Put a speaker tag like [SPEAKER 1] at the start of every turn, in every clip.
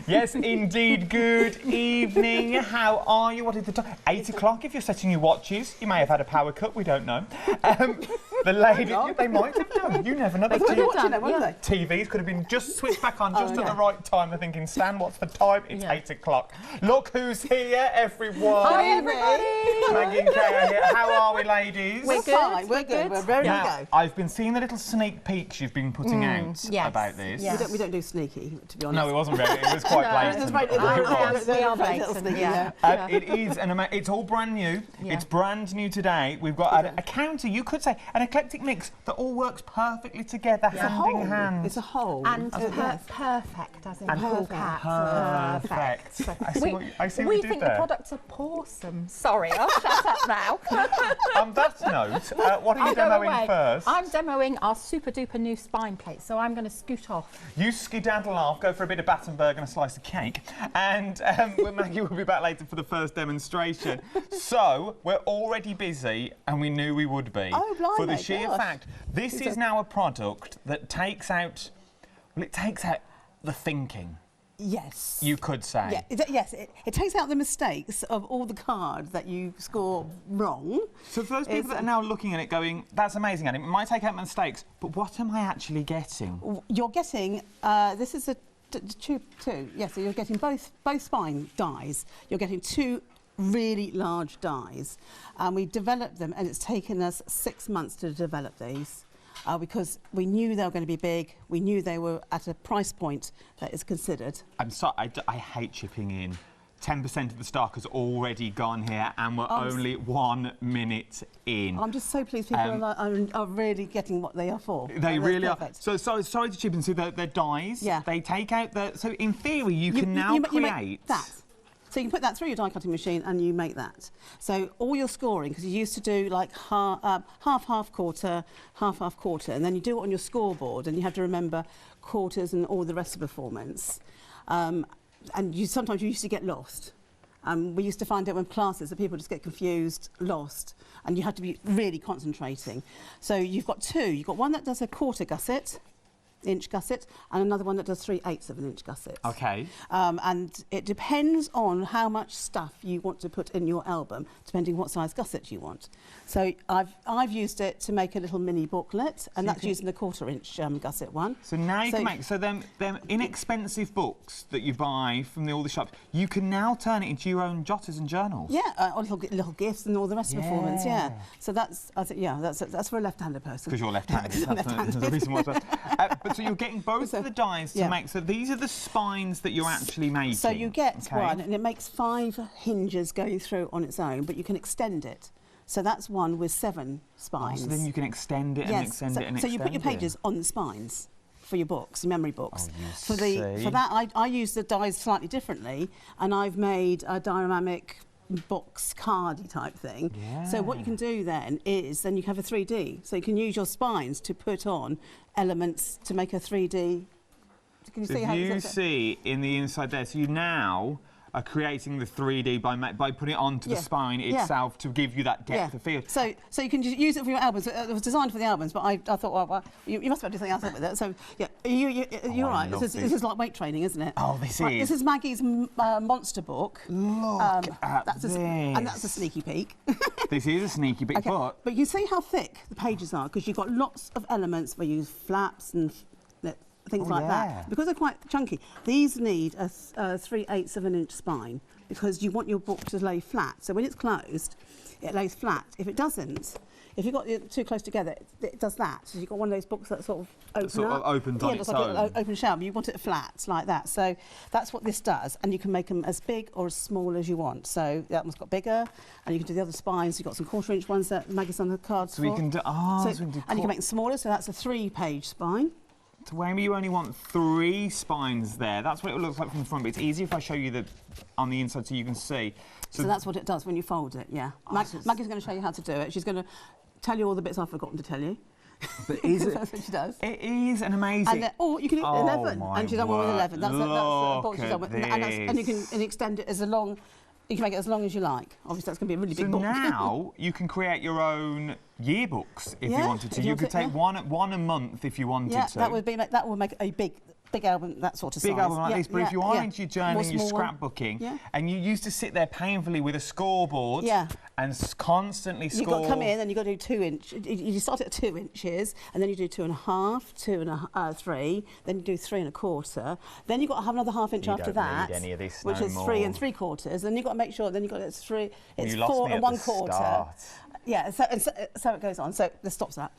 [SPEAKER 1] Yes, indeed. Good evening. How are you? What is the time? 8 o'clock if you're setting your watches. You may have had a power cut, we don't know. The lady, they might have done. You never know.
[SPEAKER 2] They could have watching it, wouldn't they?
[SPEAKER 1] TVs could have been just switched back on just at the right time. They're thinking, Stan, what's the time? It's 8 o'clock. Look who's here, everyone.
[SPEAKER 2] Hi, everybody.
[SPEAKER 1] Maggie and Kay are here. How are we, ladies?
[SPEAKER 2] We're good. We're good. We're ready to go.
[SPEAKER 1] I've been seeing the little sneak peeks you've been putting out about this.
[SPEAKER 2] Yes. We don't do sneaky, to be honest.
[SPEAKER 1] No, it wasn't very. It was quite blatant.
[SPEAKER 2] We are blatant.
[SPEAKER 1] It is, it's all brand new. Yeah. It's brand new today. We've got a counter, you could say, an eclectic mix that all works perfectly together, hand in hand.
[SPEAKER 2] It's a whole.
[SPEAKER 3] And perfect, as in CoolKatzCraft.
[SPEAKER 1] Perfect. I see what you did there.
[SPEAKER 3] We think the products are awesome. Sorry, I'll shut up now.
[SPEAKER 1] On that note, what are you demoing first?
[SPEAKER 3] I'm demoing our super duper new spine plate, so I'm going to scoot off.
[SPEAKER 1] You skedaddle off, go for a bit of Battenberg and a slice of cake, and Maggie will be back later for the first demonstration. So, we're already busy, and we knew we would be.
[SPEAKER 2] Oh, blimey,
[SPEAKER 1] for the sheer fact, this is now a product that takes out, well, it takes out the thinking.
[SPEAKER 2] Yes.
[SPEAKER 1] You could say.
[SPEAKER 2] Yeah, yes, it takes out the mistakes of all the cards that you score wrong.
[SPEAKER 1] So for those people that are now looking at it going, that's amazing, and it might take out mistakes, but what am I actually getting?
[SPEAKER 2] You're getting, this is a tube 2. Yes, so you're getting both spine dies. You're getting 2 really large dies. And we developed them, and it's taken us 6 months to develop these. Because we knew they were going to be big, we knew they were at a price point that is considered.
[SPEAKER 1] I'm sorry, I hate chipping in. 10% of the stock has already gone here, and we're only 1 minute in.
[SPEAKER 2] I'm just so pleased people are really getting what they are for.
[SPEAKER 1] They really are. So sorry to chip in. So they're dies.
[SPEAKER 2] Yeah.
[SPEAKER 1] They take out the. So in theory, you can now create
[SPEAKER 2] you make that. So you can put that through your die cutting machine and you make that. So all your scoring, because you used to do like half, quarter, half, quarter, and then you do it on your scoreboard, and you have to remember quarters and all the rest of the performance. And sometimes you used to get lost. We used to find out when classes that people just get confused, lost, and you had to be really concentrating. So you've got 2. You've got one that does a quarter gusset, inch gusset, and another one that does 3/8 of an inch gusset.
[SPEAKER 1] Okay.
[SPEAKER 2] And it depends on how much stuff you want to put in your album, depending what size gusset you want. So I've used it to make a little mini booklet, and that's using the 1/4 inch gusset one.
[SPEAKER 1] So now you can make them inexpensive books that you buy from all the shops. You can now turn it into your own jotters and journals.
[SPEAKER 2] Yeah, or little gifts and all the rest of the performance. Yeah. So that's for a left-handed person.
[SPEAKER 1] Because you're left-handed. That's the reason why. So you're getting both of the dies to make. So these are the spines that you're actually making.
[SPEAKER 2] So you get one, and it makes 5 hinges going through on its own, but you can extend it. So that's one with 7 spines.
[SPEAKER 1] Oh, so then you can extend it and extend it and extend it.
[SPEAKER 2] So you put your pages on the spines for your books, memory books.
[SPEAKER 1] Oh,
[SPEAKER 2] for that, I use the dies slightly differently, and I've made a dynamic box cardy type thing.
[SPEAKER 1] Yeah.
[SPEAKER 2] So what you can do then is you have a 3D. So you can use your spines to put on elements to make a 3D. Can you see how
[SPEAKER 1] you see in the inside there? So you now are creating the 3D by putting it onto the spine itself to give you that depth of field.
[SPEAKER 2] So you can just use it for your albums. It was designed for the albums, but I thought, well, you must be able to do something else with it. So you're right. This is like weight training, isn't it?
[SPEAKER 1] Oh, this is.
[SPEAKER 2] This is Maggie's monster book.
[SPEAKER 1] Look at this.
[SPEAKER 2] And that's a sneaky peek.
[SPEAKER 1] This is a sneaky peek, but
[SPEAKER 2] you see how thick the pages are, because you've got lots of elements. We use flaps and things like that. Because they're quite chunky, these need a 3/8 of an inch spine, because you want your book to lay flat. So when it's closed, it lays flat. If it doesn't, if you've got it too close together, it does that. So you've got one of those books that sort of opens
[SPEAKER 1] on its own.
[SPEAKER 2] Like an open shell, but you want it flat like that. So that's what this does, and you can make them as big or as small as you want. So that one's got bigger, and you can do the other spines. You've got some 1/4 inch ones that Maggie's on the cards
[SPEAKER 1] so we can do. And
[SPEAKER 2] you can make them smaller. So that's a 3-page spine.
[SPEAKER 1] So maybe you only want 3 spines there. That's what it looks like from the front, but it's easier if I show you on the inside so you can see.
[SPEAKER 2] So that's what it does when you fold it, yeah. Maggie's going to show you how to do it. She's going to tell you all the bits I've forgotten to tell you.
[SPEAKER 1] But is it?
[SPEAKER 2] That's what she does.
[SPEAKER 1] It is an amazing.
[SPEAKER 2] Or you can do 11,
[SPEAKER 1] and
[SPEAKER 2] she's done one with 11. That's the box she's done with.
[SPEAKER 1] And
[SPEAKER 2] you can extend it as long. You can make it as long as you like. Obviously, that's going to be a really big book.
[SPEAKER 1] So now you can create your own yearbooks if you wanted to. You could take one a month if you wanted to.
[SPEAKER 2] Yeah, that would make a big big album, that sort of size.
[SPEAKER 1] Big album like this, but if you are into your journaling, your scrapbooking, and you used to sit there painfully with a scoreboard and constantly score.
[SPEAKER 2] You've got to come in and you've got to do 2 inch. You start at 2 inches, and then you do 2.5, 3, then you do 3 1/4. Then you've got to have another ½ inch after that,
[SPEAKER 1] need any of this
[SPEAKER 2] which is 3 3/4. Then you've got to make sure. Then you've got it's 4 1/4. Yeah, so it goes on. So this stops that.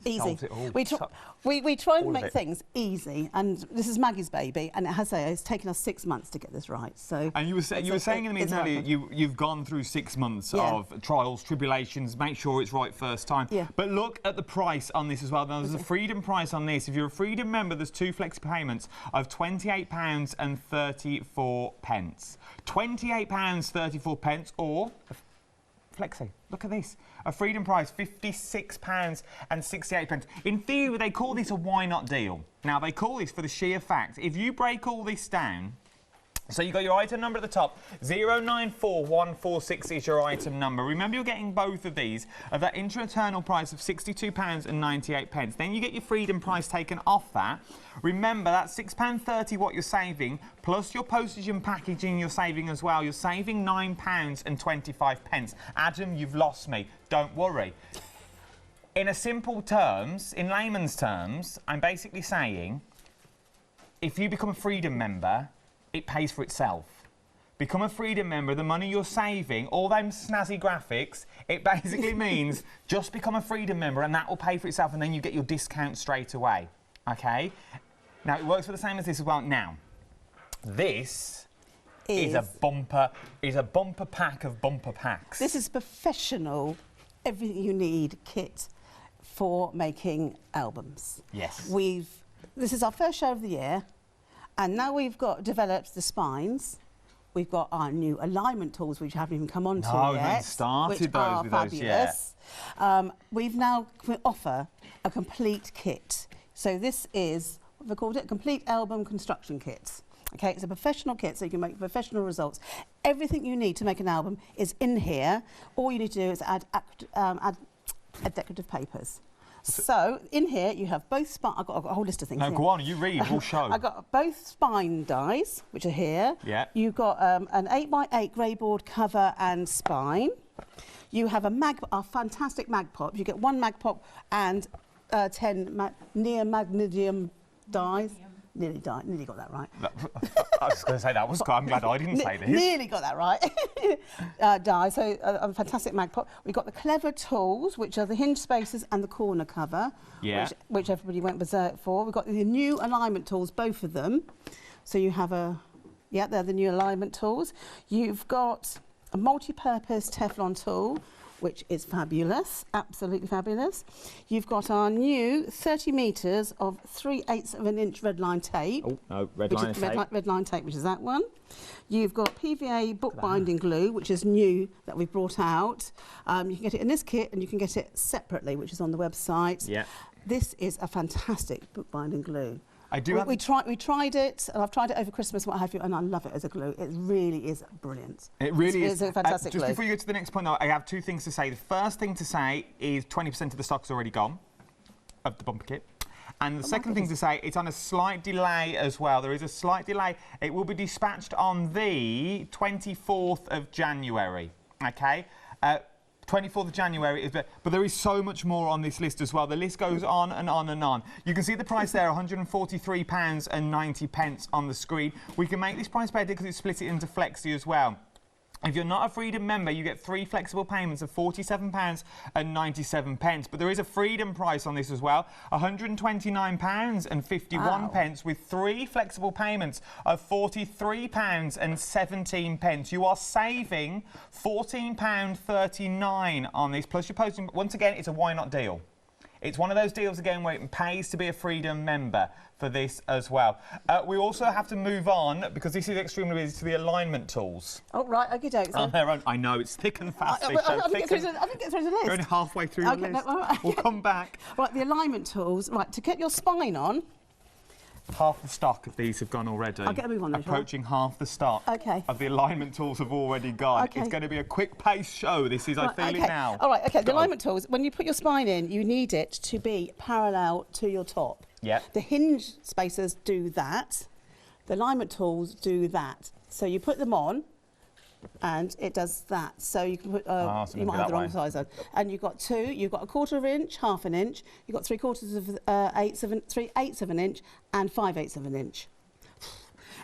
[SPEAKER 2] Easy. We try and make things easy, and this is Maggie's baby, and it's taken us 6 months to get this right. So. And
[SPEAKER 1] you were saying in the meeting earlier, you've gone through 6 months of trials, tribulations, make sure it's right first time. Yeah. But look at the price on this as well. Now, there's a freedom price on this. If you're a freedom member, there's 2 flexi payments of £28.34. £28.34, or flexi. Look at this. A freedom price, £56.68. In theory, they call this a why not deal. Now, they call this for the sheer fact, if you break all this down, so you've got your item number at the top, 094146 is your item number. Remember, you're getting both of these at that internal price of £62.98. Then you get your freedom price taken off that. Remember, that's £6.30 what you're saving, plus your postage and packaging you're saving as well. You're saving £9.25. Adam, you've lost me. Don't worry. In simple terms, in layman's terms, I'm basically saying, if you become a freedom member, it pays for itself. Become a freedom member, the money you're saving, all them snazzy graphics, it basically means just become a freedom member and that will pay for itself, and then you get your discount straight away. Okay? Now, it works for the same as this as well. Now, this is a bumper pack of bumper packs.
[SPEAKER 2] This is professional, everything you need kit for making albums.
[SPEAKER 1] Yes.
[SPEAKER 2] This is our first show of the year. And now we've developed the spines. We've got our new alignment tools, which haven't even come on to yet.
[SPEAKER 1] We haven't started those with
[SPEAKER 2] fabulous. We've now offer a complete kit. So this is, what have I called it? A complete album construction kit. Okay, it's a professional kit, so you can make professional results. Everything you need to make an album is in here. All you need to do is add decorative papers. So, in here, you have both spine... I've got a whole list of things.
[SPEAKER 1] No,
[SPEAKER 2] here.
[SPEAKER 1] go on, you read, we'll show.
[SPEAKER 2] I've got both spine dies, which are here.
[SPEAKER 1] Yeah.
[SPEAKER 2] You've got an 8x8 grey board cover and spine. You have a fantastic mag pop. You get 1 mag pop and 10 neomagnesium dies. Nearly got that right.
[SPEAKER 1] I was going to say that was good. I'm glad I didn't say this.
[SPEAKER 2] Nearly got that right. Die. So a fantastic mag pop. We've got the clever tools, which are the hinge spacers and the corner cover, which everybody went berserk for. We've got the new alignment tools, both of them. So you have they're the new alignment tools. You've got a multi-purpose Teflon tool, which is fabulous, absolutely fabulous. You've got our new 30 metres of 3/8 of an inch red line tape.
[SPEAKER 1] Oh, no, red line tape,
[SPEAKER 2] which is that one. You've got PVA bookbinding glue, which is new that we've brought out. You can get it in this kit and you can get it separately, which is on the website.
[SPEAKER 1] Yeah.
[SPEAKER 2] This is a fantastic bookbinding glue. We tried it, and I've tried it over Christmas, what have you, and I love it as a glue. It really is brilliant.
[SPEAKER 1] It really is.
[SPEAKER 2] It's a fantastic glue.
[SPEAKER 1] Just before you go to the next point, though, I have 2 things to say. The first thing to say is 20% of the stock's already gone, of the bumper kit. And the second thing to say, it's on a slight delay as well. There is a slight delay. It will be dispatched on the 24th of January, OK? 24th of January, but there is so much more on this list as well. The list goes on and on and on. You can see the price there, £143.90 on the screen. We can make this price better because it's split it into flexi as well. If you're not a Freedom member, you get 3 flexible payments of £47.97. But there is a Freedom price on this as well, £129.51 with 3 flexible payments of £43.17. You are saving £14.39 on this, plus you're posting. Once again, it's a why not deal. It's one of those deals again where it pays to be a Freedom member for this as well. We also have to move on, because this is extremely busy, to the alignment tools.
[SPEAKER 2] Oh, right, okay, dokes.
[SPEAKER 1] On their own. I know, it's thick and fast.
[SPEAKER 2] I didn't get through the list.
[SPEAKER 1] You're only halfway through the list. No, right. We'll come back.
[SPEAKER 2] Right, the alignment tools. Right, to get your spine on.
[SPEAKER 1] Half the stock of these have gone already.
[SPEAKER 2] I'll get a move on those.
[SPEAKER 1] Approaching half the stock of the alignment tools have already gone. Okay. It's going to be a quick-paced show. This is, I feel it now.
[SPEAKER 2] All right, okay, the alignment tools, when you put your spine in, you need it to be parallel to your top.
[SPEAKER 1] Yep.
[SPEAKER 2] The Hinge Spacers do that. The alignment tools do that. So you put them on, and it does that. So you can put,
[SPEAKER 1] so
[SPEAKER 2] you might have the wrong size on. And you've got two, you've got 1/4 of an inch, 1/2 an inch, you've got 3/4 of 3/8 of an inch, and 5/8 of an inch.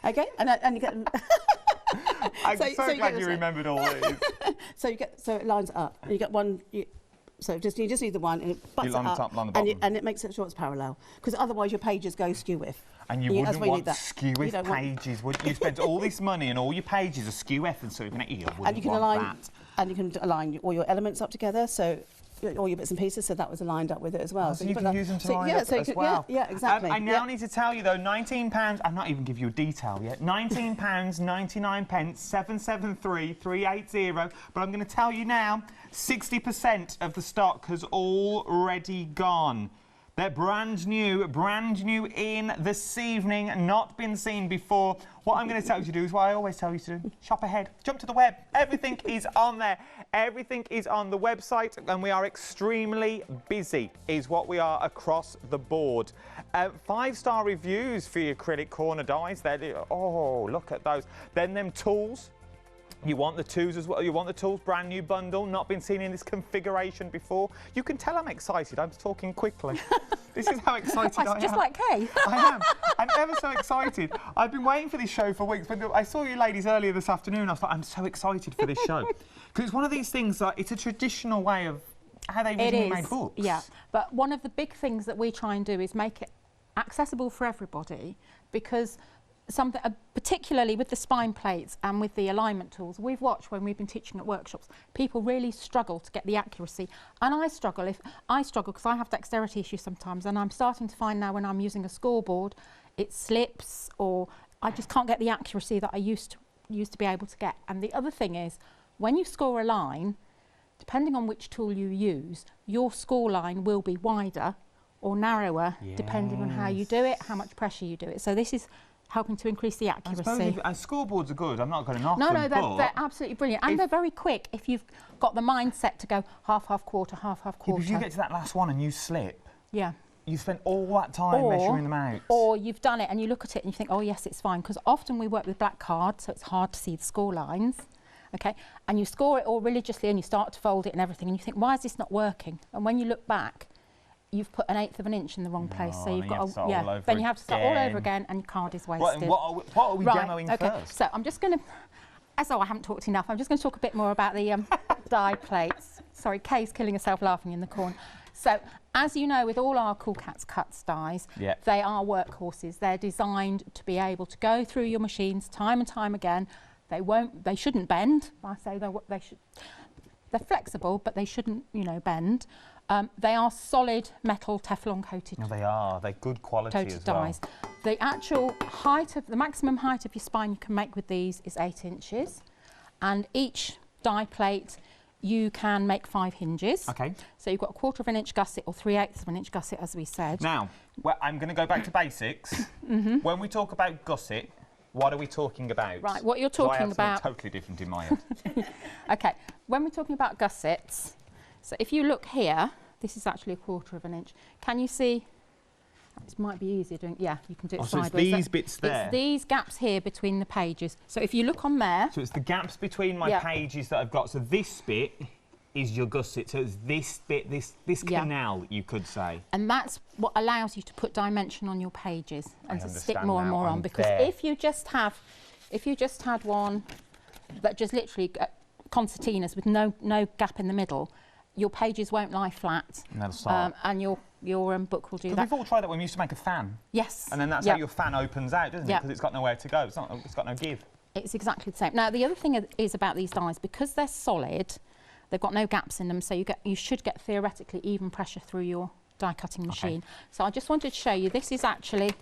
[SPEAKER 2] Okay, and you get.
[SPEAKER 1] I'm so glad you remembered all these.
[SPEAKER 2] So it lines up. And you get one. So you just need the one, and it butts
[SPEAKER 1] You line
[SPEAKER 2] it
[SPEAKER 1] the
[SPEAKER 2] up,
[SPEAKER 1] top, line the bottom.
[SPEAKER 2] and it makes it sure it's parallel. Because otherwise your pages go skew-if.
[SPEAKER 1] And you
[SPEAKER 2] that's
[SPEAKER 1] wouldn't
[SPEAKER 2] why you
[SPEAKER 1] want
[SPEAKER 2] need that.
[SPEAKER 1] skew-if pages, would you? Spent all this money and all your pages are skew-if, and so you wouldn't
[SPEAKER 2] And you can
[SPEAKER 1] want
[SPEAKER 2] align,
[SPEAKER 1] that.
[SPEAKER 2] and you can align all your elements up together. So all your bits and pieces. So that was aligned up with it as well.
[SPEAKER 1] Oh, so you can use them to line up as well.
[SPEAKER 2] Yeah, exactly.
[SPEAKER 1] I now need to tell you though, £19. I'm not even giving you a detail yet. £19.99, 773 380. But I'm going to tell you now, 60% of the stock has already gone. They're brand new in this evening, not been seen before. What I'm going to tell you to do is what I always tell you to do. Shop ahead. Jump to the web. Everything is on there. Everything is on the website, and we are extremely busy, is what we are across the board. 5-star reviews for your acrylic corner dies. Oh, look at those. Then them tools. You want the tools as well. You want the tools, brand new bundle, not been seen in this configuration before. You can tell I'm excited. I'm talking quickly. This is how excited I am.
[SPEAKER 3] Just like Kay.
[SPEAKER 1] I am. I'm ever so excited. I've been waiting for this show for weeks. But I saw you ladies earlier this afternoon. I was like, I'm so excited for this show. Because it's one of these things that it's a traditional way of how they originally made books.
[SPEAKER 3] Yeah, but one of the big things that we try and do is make it accessible for everybody, because something, particularly with the spine plates and with the alignment tools, we've watched when we've been teaching at workshops, people really struggle to get the accuracy. And I struggle because I have dexterity issues sometimes, and I'm starting to find now when I'm using a scoreboard, it slips, or I just can't get the accuracy that I used to be able to get. And the other thing is, when you score a line, depending on which tool you use, your score line will be wider or narrower, depending on how you do it, how much pressure you do it. So this is helping to increase the accuracy.
[SPEAKER 1] I suppose scoreboards are good. I'm not going to knock them.
[SPEAKER 3] No, they're absolutely brilliant. And they're very quick if you've got the mindset to go half, quarter, half, quarter.
[SPEAKER 1] If you get to that last one and you slip,
[SPEAKER 3] yeah,
[SPEAKER 1] you spent all that time measuring them out.
[SPEAKER 3] Or you've done it and you look at it and you think, oh, yes, it's fine. Because often we work with black cards, so it's hard to see the score lines. Okay, and you score it all religiously and you start to fold it and everything, and you think, why is this not working? And when you look back, you've put 1/8 of an inch in the wrong place, so you've got to, then you have to start all over again, and your card is wasted.
[SPEAKER 1] What are we demoing first?
[SPEAKER 3] So I'm just going to, as though I haven't talked enough, I'm just going to talk a bit more about the die plates. Sorry, Kay's killing herself laughing in the corner. So, as you know, with all our CoolKatzCutz dies, they are workhorses. They're designed to be able to go through your machines time and time again. They shouldn't bend. I say they should. They're flexible, but they shouldn't, bend. They are solid metal Teflon coated.
[SPEAKER 1] No, they are. They're good quality as well.
[SPEAKER 3] Dies. The actual height of the maximum height of your spine you can make with these is 8 inches, and each die plate you can make 5 hinges.
[SPEAKER 1] Okay.
[SPEAKER 3] So you've got 1/4 of an inch gusset or 3/8 of an inch gusset, as we said.
[SPEAKER 1] Now, I'm going to go back to basics. When we talk about gusset, what are we talking about?
[SPEAKER 3] Right, what you're talking about.
[SPEAKER 1] Totally different in my head.
[SPEAKER 3] Okay, when we're talking about gussets, so if you look here, this is actually 1/4 of an inch. Can you see? This might be easier doing. Yeah, you can do it sideways.
[SPEAKER 1] So it's these bits there.
[SPEAKER 3] It's these gaps here between the pages. So if you look on there.
[SPEAKER 1] So it's the gaps between my pages that I've got. So this bit is your gusset. So it's this bit, this canal, you could say.
[SPEAKER 3] And that's what allows you to put dimension on your pages and to stick more and more on. Because if you just had one that just literally concertinas with no gap in the middle, your pages won't lie flat.
[SPEAKER 1] And they'll start.
[SPEAKER 3] And your book will do that.
[SPEAKER 1] We've all tried that when we used to make a fan.
[SPEAKER 3] Yes.
[SPEAKER 1] And then that's how your fan opens out, doesn't it? Because it's got nowhere to go. It's got no give.
[SPEAKER 3] It's exactly the same. Now, the other thing is about these dies, because they're solid, they've got no gaps in them, so you should get theoretically even pressure through your die cutting machine. So I just wanted to show you, this is actually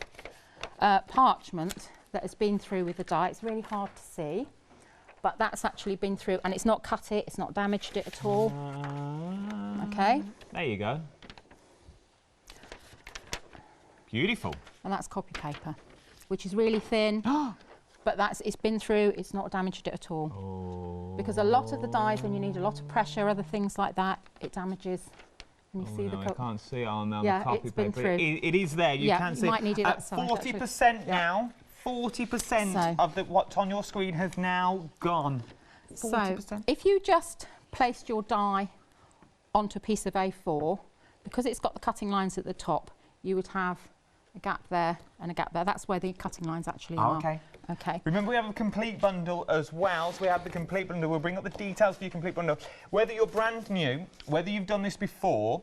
[SPEAKER 3] parchment that has been through with the die. It's really hard to see, but that's actually been through, and it's not cut it, it's not damaged it at all. Okay.
[SPEAKER 1] There you go. Beautiful.
[SPEAKER 3] And that's copy paper, which is really thin. But it's been through, it's not damaged it at all. Because a lot of the dies, when you need a lot of pressure, other things like that, it damages Can you see the
[SPEAKER 1] I can't see it on the
[SPEAKER 3] yeah,
[SPEAKER 1] copy
[SPEAKER 3] it's been
[SPEAKER 1] paper.
[SPEAKER 3] through.
[SPEAKER 1] It is there. You can see.
[SPEAKER 3] You might need it outside.
[SPEAKER 1] 40% now. 40% of what's on your screen has now gone. 40%.
[SPEAKER 3] So if you just placed your die onto a piece of A4, because it's got the cutting lines at the top, you would have a gap there and a gap there. That's where the cutting lines actually are.
[SPEAKER 1] Okay.
[SPEAKER 3] Okay.
[SPEAKER 1] Remember, we have a complete bundle as well. So we have the complete bundle. We'll bring up the details for your complete bundle. Whether you're brand new, whether you've done this before,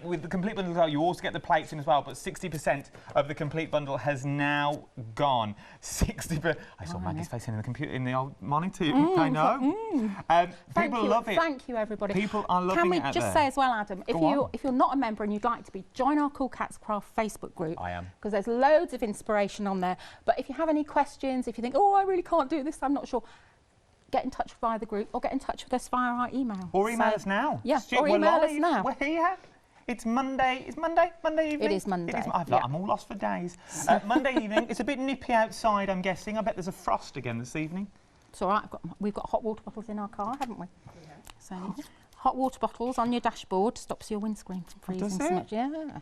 [SPEAKER 1] with the complete bundle as well, you also get the plates in as well, but 60% of the complete bundle has now gone. 60%. I saw Maggie's face in the computer, in the old monitor. I know. People love it.
[SPEAKER 3] Thank you, everybody.
[SPEAKER 1] People are loving it.
[SPEAKER 3] Can we just say as well, Adam, if you're not a member and you'd like to be, join our CoolKatzCraft Facebook group.
[SPEAKER 1] I am.
[SPEAKER 3] Because there's loads of inspiration on there. But if you have any questions, if you think, oh, I really can't do this, I'm not sure, get in touch via the group or get in touch with us via our email.
[SPEAKER 1] Or email us now.
[SPEAKER 3] Yeah, or email us now.
[SPEAKER 1] We're here. It's Monday. It's Monday evening?
[SPEAKER 3] It is Monday.
[SPEAKER 1] I'm all lost for days. Monday evening. It's a bit nippy outside, I'm guessing. I bet there's a frost again this evening.
[SPEAKER 3] It's all right. We've got hot water bottles in our car, haven't we? Yeah. So hot water bottles on your dashboard stops your windscreen from freezing so much. Yeah.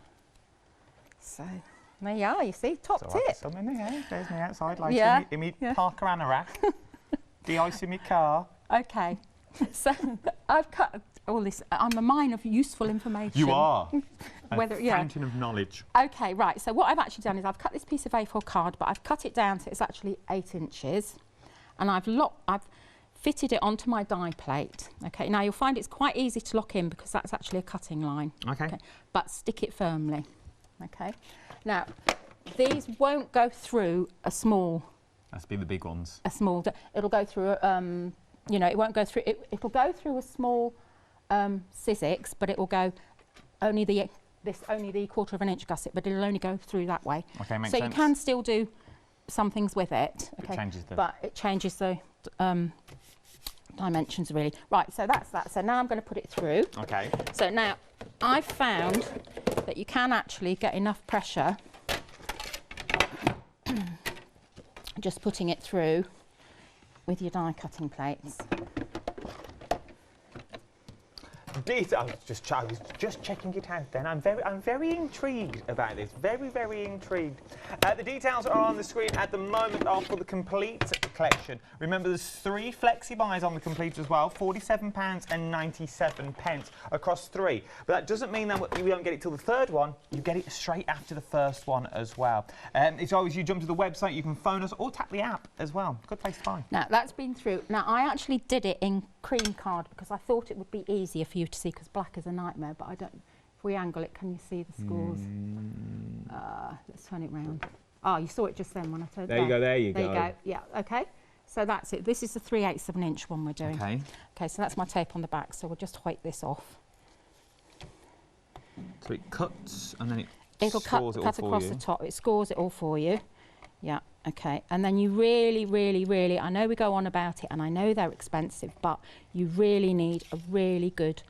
[SPEAKER 3] So there you are. You see, top tip.
[SPEAKER 1] There's me outside, like in my Parker anorak, de-icing my car.
[SPEAKER 3] Okay. So I've cut all this. I'm a mine of useful information.
[SPEAKER 1] You are. A fountain of knowledge.
[SPEAKER 3] Okay, right. So what I've actually done is I've cut this piece of A4 card, but I've cut it down so it's actually 8 inches, and I've fitted it onto my die plate. Okay. Now you'll find it's quite easy to lock in because that's actually a cutting line. Okay. But stick it firmly. Okay. Now these won't go through a small.
[SPEAKER 1] That's been the big ones.
[SPEAKER 3] A small. It'll go through. You know, it won't go through. It'll go through a small Sizzix, but it will go only the 1/4 of an inch gusset, but it'll only go through that way.
[SPEAKER 1] Okay, makes
[SPEAKER 3] sense.
[SPEAKER 1] So
[SPEAKER 3] you can still do some things with it. Okay, but it changes the dimensions really. Right, so that's that. So now I'm going to put it through.
[SPEAKER 1] Okay.
[SPEAKER 3] So now I've found that you can actually get enough pressure just putting it through with your die cutting plates.
[SPEAKER 1] I was just checking it out then. I'm very intrigued about this. Very intrigued. The details are on the screen at the moment are for the complete collection. Remember, there's 3 flexi buys on the complete as well, £47.97 across 3. But that doesn't mean that you don't get it till the 3rd one. You get it straight after the 1st one as well. It's always you jump to the website, you can phone us or tap the app as well. Good place to buy.
[SPEAKER 3] Now that's been through. Now I actually did it in cream card because I thought it would be easier for you to see because black is a nightmare, but I don't. If we angle it, can you see the scores? Let's turn it round. Oh, you saw it just then when I turned it.
[SPEAKER 1] There you go. There you
[SPEAKER 3] go. Yeah. Okay. So that's it. This is the 3/8 of an inch one we're doing.
[SPEAKER 1] Okay.
[SPEAKER 3] Okay. So that's my tape on the back. So we'll just hoik this off.
[SPEAKER 1] So it cuts and then
[SPEAKER 3] it'll cut across the top. It scores it all for you. Yeah. Okay. And then you really, I know we go on about it, and I know they're expensive, but you really need a really good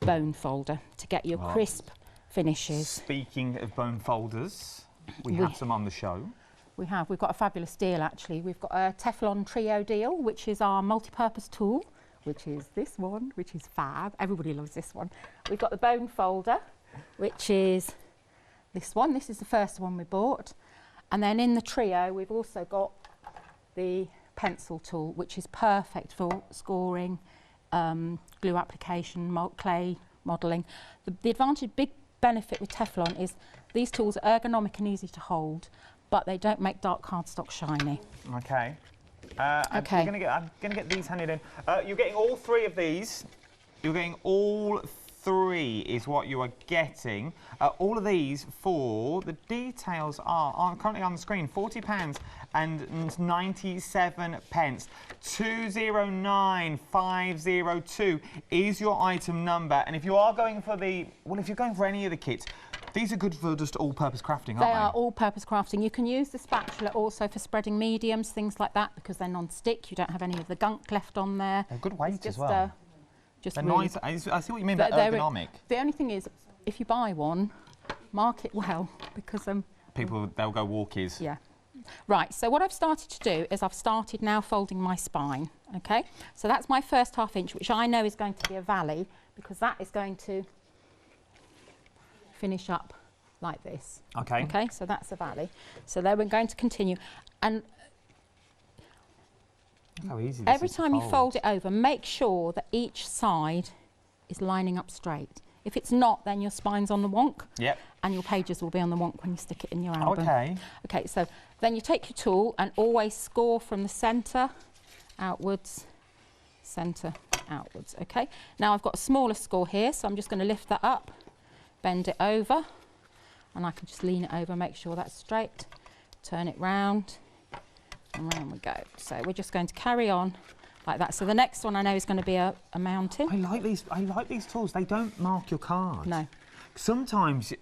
[SPEAKER 3] bone folder to get your crisp finishes.
[SPEAKER 1] Speaking of bone folders, we have some on the show. We've got
[SPEAKER 3] a fabulous deal actually. We've got a Teflon Trio deal, which is our multi-purpose tool, which is this one, which is fab. Everybody loves this one. We've got the bone folder, which is this one. This is the first one we bought. And then in the Trio, we've also got the pencil tool, which is perfect for scoring, glue application, clay modelling. The big benefit with Teflon is these tools are ergonomic and easy to hold, but they don't make dark cardstock shiny.
[SPEAKER 1] Okay. I'm going to get these handed in. You're getting all 3 of these. You're getting all 3 is what you are getting. All of these for the details are currently on the screen. £40.97. 209502 is your item number. And if you are going for if you're going for any of the kits, these are good for just all-purpose crafting, aren't they?
[SPEAKER 3] They are all-purpose crafting. You can use the spatula also for spreading mediums, things like that, because they're non-stick. You don't have any of the gunk left on there.
[SPEAKER 1] They're good weight as well.
[SPEAKER 3] Just
[SPEAKER 1] really nice. I see what you mean by ergonomic.
[SPEAKER 3] The only thing is, if you buy one, mark it well, because
[SPEAKER 1] they'll go walkies.
[SPEAKER 3] Yeah. Right, so what I've started to do is I've started now folding my spine, okay? So that's my first 1/2 inch, which I know is going to be a valley, because that is going to finish up like this.
[SPEAKER 1] Okay.
[SPEAKER 3] Okay, so that's the valley. So then we're going to continue. And
[SPEAKER 1] how easy this
[SPEAKER 3] every
[SPEAKER 1] is to
[SPEAKER 3] time you fold it over, make sure that each side is lining up straight. If it's not, then your spine's on the wonk.
[SPEAKER 1] Yep.
[SPEAKER 3] And your pages will be on the wonk when you stick it in your album.
[SPEAKER 1] Okay.
[SPEAKER 3] Okay, so then you take your tool and always score from the centre outwards, centre outwards. Okay. Now I've got a smaller score here, so I'm just going to lift that up, bend it over, and I can just lean it over, make sure that's straight, turn it round, and round we go. So we're just going to carry on like that. So the next one I know is going to be a mountain.
[SPEAKER 1] I like these tools. They don't mark your cards.
[SPEAKER 3] No.
[SPEAKER 1] Sometimes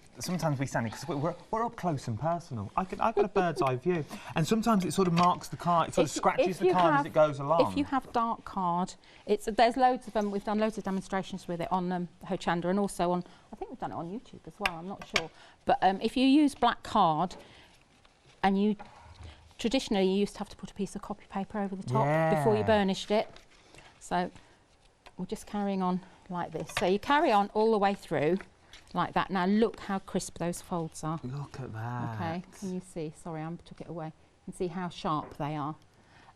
[SPEAKER 1] we stand because we're up close and personal. I've got a bird's eye view, and sometimes it sort of marks the card. It sort of scratches the card as it goes along.
[SPEAKER 3] If you have dark card, there's loads of them. We've done loads of demonstrations with it on Hochanda, and also on, I think we've done it on YouTube as well. I'm not sure, but if you use black card, and traditionally you used to have to put a piece of copy paper over the top before you burnished it. So we're just carrying on like this. So you carry on all the way through. Like that. Now look how crisp those folds are.
[SPEAKER 1] Look at that.
[SPEAKER 3] Okay, can you see? Sorry, I took it away. You can see how sharp they are.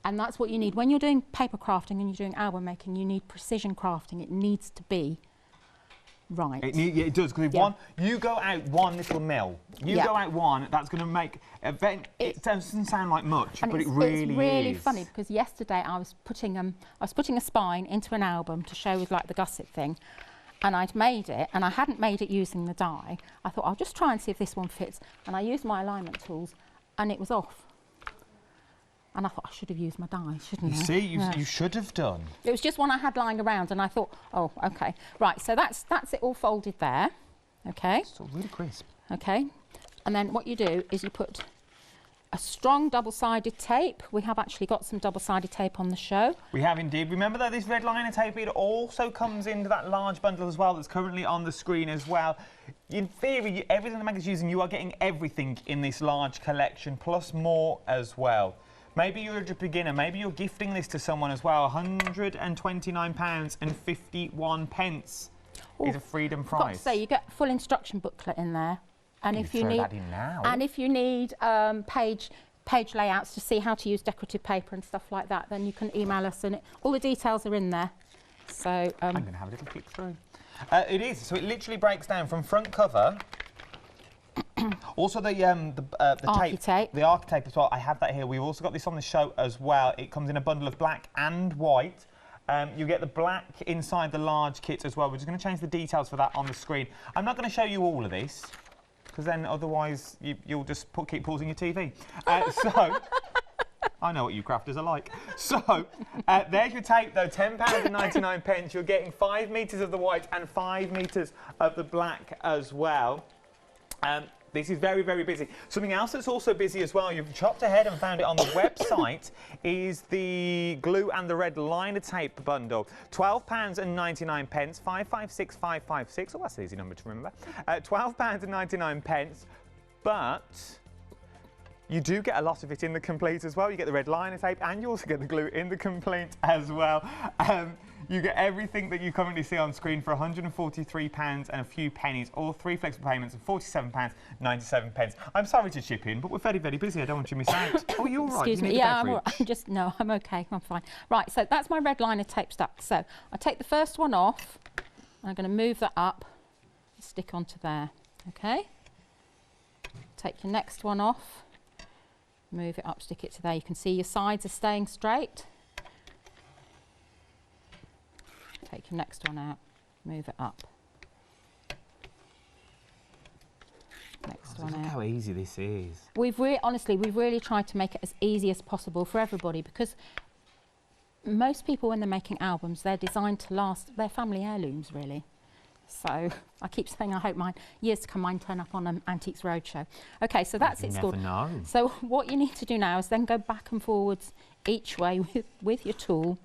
[SPEAKER 3] And that's what you need. When you're doing paper crafting and you're doing album making, you need precision crafting. It needs to be right.
[SPEAKER 1] It does, because you go out one little mil. You go out one, that's going to make, it doesn't sound like much, but it really is.
[SPEAKER 3] It's really funny, because yesterday I was putting a spine into an album to show with like the gusset thing. And I'd made it, and I hadn't made it using the die. I thought, I'll just try and see if this one fits. And I used my alignment tools, and it was off. And I thought, I should have used my die, shouldn't I?
[SPEAKER 1] You see, you should have done.
[SPEAKER 3] It was just one I had lying around, and I thought, oh, OK. Right, so that's it all folded there, OK?
[SPEAKER 1] It's all really crisp.
[SPEAKER 3] OK. And then what you do is you put a strong double-sided tape. We have actually got some double-sided tape on the show.
[SPEAKER 1] We have indeed. Remember that this red liner tape, it also comes into that large bundle as well that's currently on the screen as well. In theory, everything the Maggie's using, you are getting everything in this large collection, plus more as well. Maybe you're a beginner, maybe you're gifting this to someone as well. £129.51 is a freedom price.
[SPEAKER 3] I've got to say, you get a full instruction booklet in there. And if you need page layouts to see how to use decorative paper and stuff like that, then you can email us, and all the details are in there. So
[SPEAKER 1] I'm going to have a little click through. It is. So it literally breaks down from front cover. Also the tape, the archi tape as well. I have that here. We've also got this on the show as well. It comes in a bundle of black and white. You get the black inside the large kit as well. We're just going to change the details for that on the screen. I'm not going to show you all of this, because then otherwise you'll just keep pausing your TV. So, I know what you crafters are like. So, there's your tape though, £10.99. You're getting 5 metres of the white and 5 metres of the black as well. This is very, very busy. Something else that's also busy as well, you've chopped ahead and found it on the website, is the glue and the red liner tape bundle. £12.99, 556556. Oh, that's an easy number to remember. £12.99, but you do get a lot of it in the complete as well. You get the red liner tape, and you also get the glue in the complete as well. You get everything that you currently see on screen for £143 and a few pennies, or 3 flexible payments of £47.97. I'm sorry to chip in, but we're very, very busy. I don't want you to miss out. Oh, you're all right.
[SPEAKER 3] Excuse me. Yeah, I'm all right. No, I'm OK. I'm fine. Right, so that's my red liner tape stuck. So I take the first one off, and I'm going to move that up and stick onto there. OK? Take your next one off, move it up, stick it to there. You can see your sides are staying straight. Take your next one out, move it up. Next one out.
[SPEAKER 1] Look how easy this is.
[SPEAKER 3] Honestly, we've really tried to make it as easy as possible for everybody, because most people, when they're making albums, they're designed to last. They're family heirlooms, really. So I keep saying, I hope years to come, mine turn up on an Antiques Roadshow. OK, so that's it scored. So what you need to do now is then go back and forwards each way with your tool,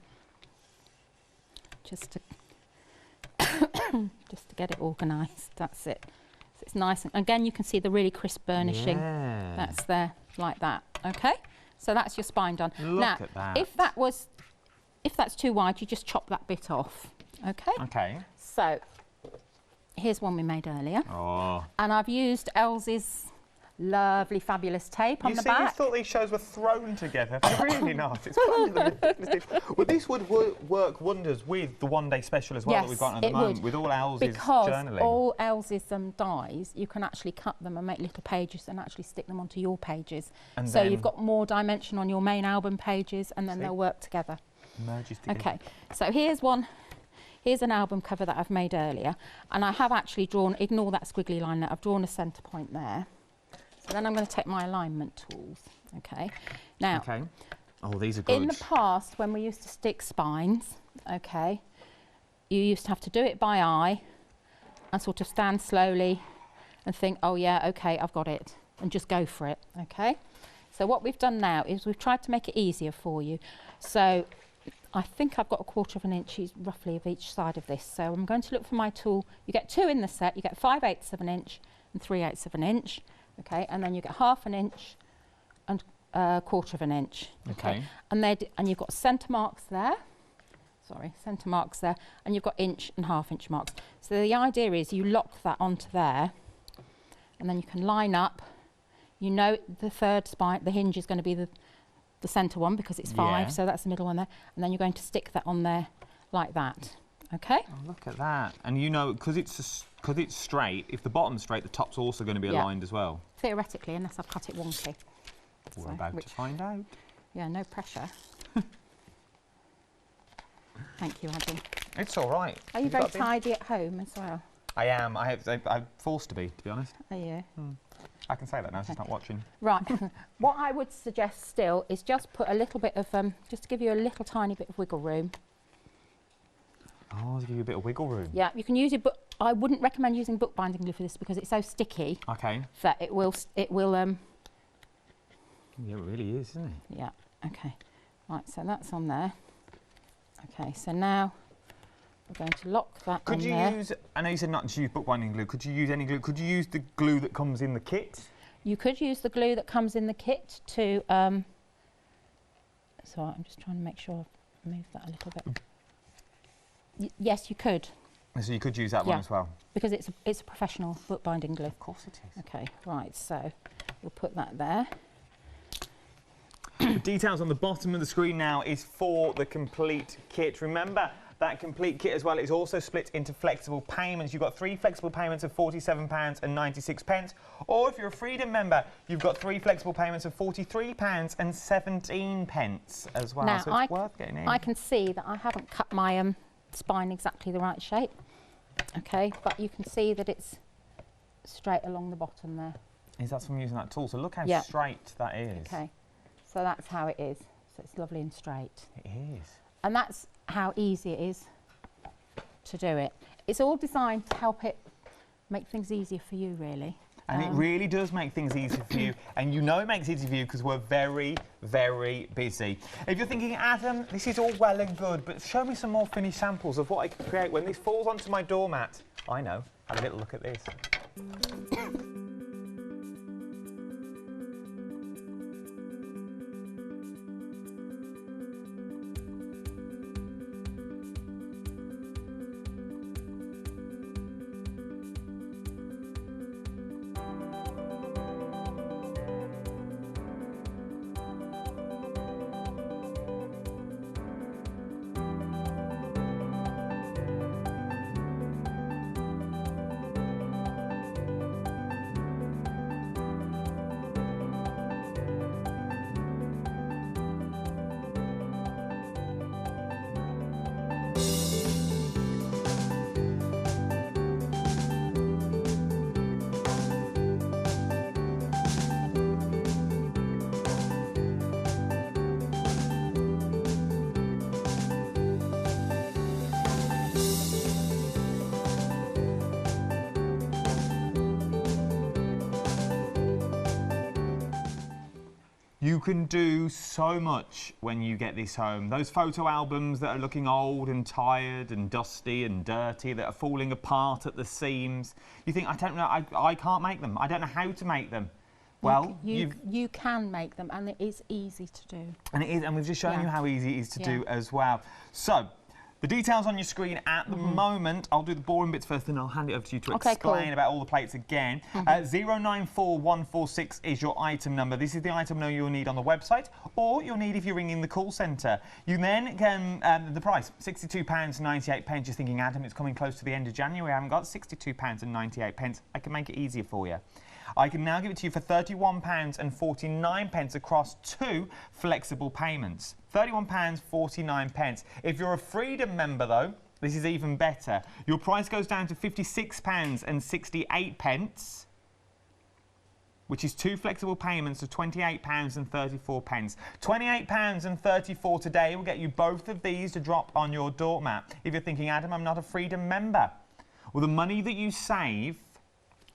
[SPEAKER 3] just to get it organised. That's it. So it's nice, and again you can see the really crisp burnishing.
[SPEAKER 1] Yeah.
[SPEAKER 3] That's there, like that. OK, so that's your spine done.
[SPEAKER 1] Look
[SPEAKER 3] now,
[SPEAKER 1] at that.
[SPEAKER 3] if that's too wide, you just chop that bit off. OK.
[SPEAKER 1] OK.
[SPEAKER 3] So here's one we made earlier.
[SPEAKER 1] Oh.
[SPEAKER 3] And I've used Else's lovely, fabulous tape on the back.
[SPEAKER 1] You thought these shows were thrown together. They're really not. It's funny. Well, this would work wonders with the one-day special as well that we've got at the moment, with all Else's journaling.
[SPEAKER 3] Because all Else's dies, you can actually cut them and make little pages and actually stick them onto your pages. And so you've got more dimension on your main album pages, and then they'll work together.
[SPEAKER 1] Merges together.
[SPEAKER 3] Okay, so here's one. Here's an album cover that I've made earlier, and I have actually drawn, ignore that squiggly line there, I've drawn a centre point there. So then I'm going to take my alignment tools, okay? Now,
[SPEAKER 1] okay. Oh, these are good.
[SPEAKER 3] In the past, when we used to stick spines, okay, you used to have to do it by eye and sort of stand slowly and think, oh yeah, okay, I've got it, and just go for it, okay? So what we've done now is we've tried to make it easier for you. So I think I've got 1/4 inch roughly of each side of this. So I'm going to look for my tool. You get 2 in the set. You get 5/8 of an inch and 3/8 of an inch. Okay, and then you get 1/2 inch and 1/4 inch. Okay, and you've got centre marks there. Sorry, centre marks there, and you've got inch and 1/2 inch marks. So the idea is you lock that onto there, and then you can line up. You know the third spine, the hinge is going to be the centre one because it's 5, so that's the middle one there, and then you're going to stick that on there like that. Okay.
[SPEAKER 1] Oh, look at that, and you know because it's straight. If the bottom's straight, the top's also going to be aligned as well.
[SPEAKER 3] Theoretically, unless I've cut it wonky.
[SPEAKER 1] We're about to find out.
[SPEAKER 3] Yeah, no pressure. Thank you, Adam.
[SPEAKER 1] It's all right.
[SPEAKER 3] Are you very tidy at home as well?
[SPEAKER 1] I am. I'm forced to be honest.
[SPEAKER 3] Are you?
[SPEAKER 1] I can say that now. She's not watching.
[SPEAKER 3] Right. What I would suggest still is just put a little bit of just to give you a little tiny bit of wiggle room.
[SPEAKER 1] Oh, to give you a bit of wiggle room.
[SPEAKER 3] Yeah, you can use it, but I wouldn't recommend using bookbinding glue for this because it's so sticky.
[SPEAKER 1] Okay.
[SPEAKER 3] That it will.
[SPEAKER 1] Yeah, it really is, isn't it?
[SPEAKER 3] Yeah. Okay. Right. So that's on there. Okay. So now we're going to lock that.
[SPEAKER 1] Could you use? I know you said not to use bookbinding glue. Could you use any glue? Could you use the glue that comes in the kit?
[SPEAKER 3] You could use the glue that comes in the kit to. So I'm just trying to make sure I've moved that a little bit. Yes, you could.
[SPEAKER 1] So you could use that one as well?
[SPEAKER 3] Because it's a professional bookbinding glue.
[SPEAKER 1] Of course it is.
[SPEAKER 3] Okay, right, so we'll put that there.
[SPEAKER 1] The details on the bottom of the screen now is for the complete kit. Remember, that complete kit as well is also split into flexible payments. You've got 3 flexible payments of £47.96. Or if you're a Freedom member, you've got 3 flexible payments of £43.17 as well.
[SPEAKER 3] Now,
[SPEAKER 1] so it's worth getting in.
[SPEAKER 3] I can see that I haven't cut my spine exactly the right shape. Okay, but you can see that it's straight along the bottom there.
[SPEAKER 1] Is that from using that tool? So look how straight that is.
[SPEAKER 3] Okay, so that's how it is. So it's lovely and straight.
[SPEAKER 1] It is.
[SPEAKER 3] And that's how easy it is to do it. It's all designed to help it make things easier for you, really.
[SPEAKER 1] And it really does make things easier for you. And you know it makes it easier for you because we're very, very busy. If you're thinking, Adam, this is all well and good, but show me some more finished samples of what I can create when this falls onto my doormat. I know. Have a little look at this. You can do so much when you get this home. Those photo albums that are looking old and tired and dusty and dirty, that are falling apart at the seams. You think, I don't know, I can't make them. I don't know how to make them. Well,
[SPEAKER 3] you can make them, and it is easy to do.
[SPEAKER 1] And it is, and we've just shown you how easy it is to do as well. So, The details on your screen at the moment. I'll do the boring bits first, then I'll hand it over to you to explain about all the plates again. 094146 is your item number. This is the item number you'll need on the website, or you'll need if you're ringing the call centre. You then can, the price, £62.98. You're thinking, Adam, it's coming close to the end of January. I haven't got £62.98. I can make it easier for you. I can now give it to you for £31.49 across 2 flexible payments. £31.49. If you're a Freedom member, though, this is even better. Your price goes down to £56.68, which is 2 flexible payments of £28.34. £28.34 today will get you both of these to drop on your doormat. If you're thinking, Adam, I'm not a Freedom member. Well, the money that you save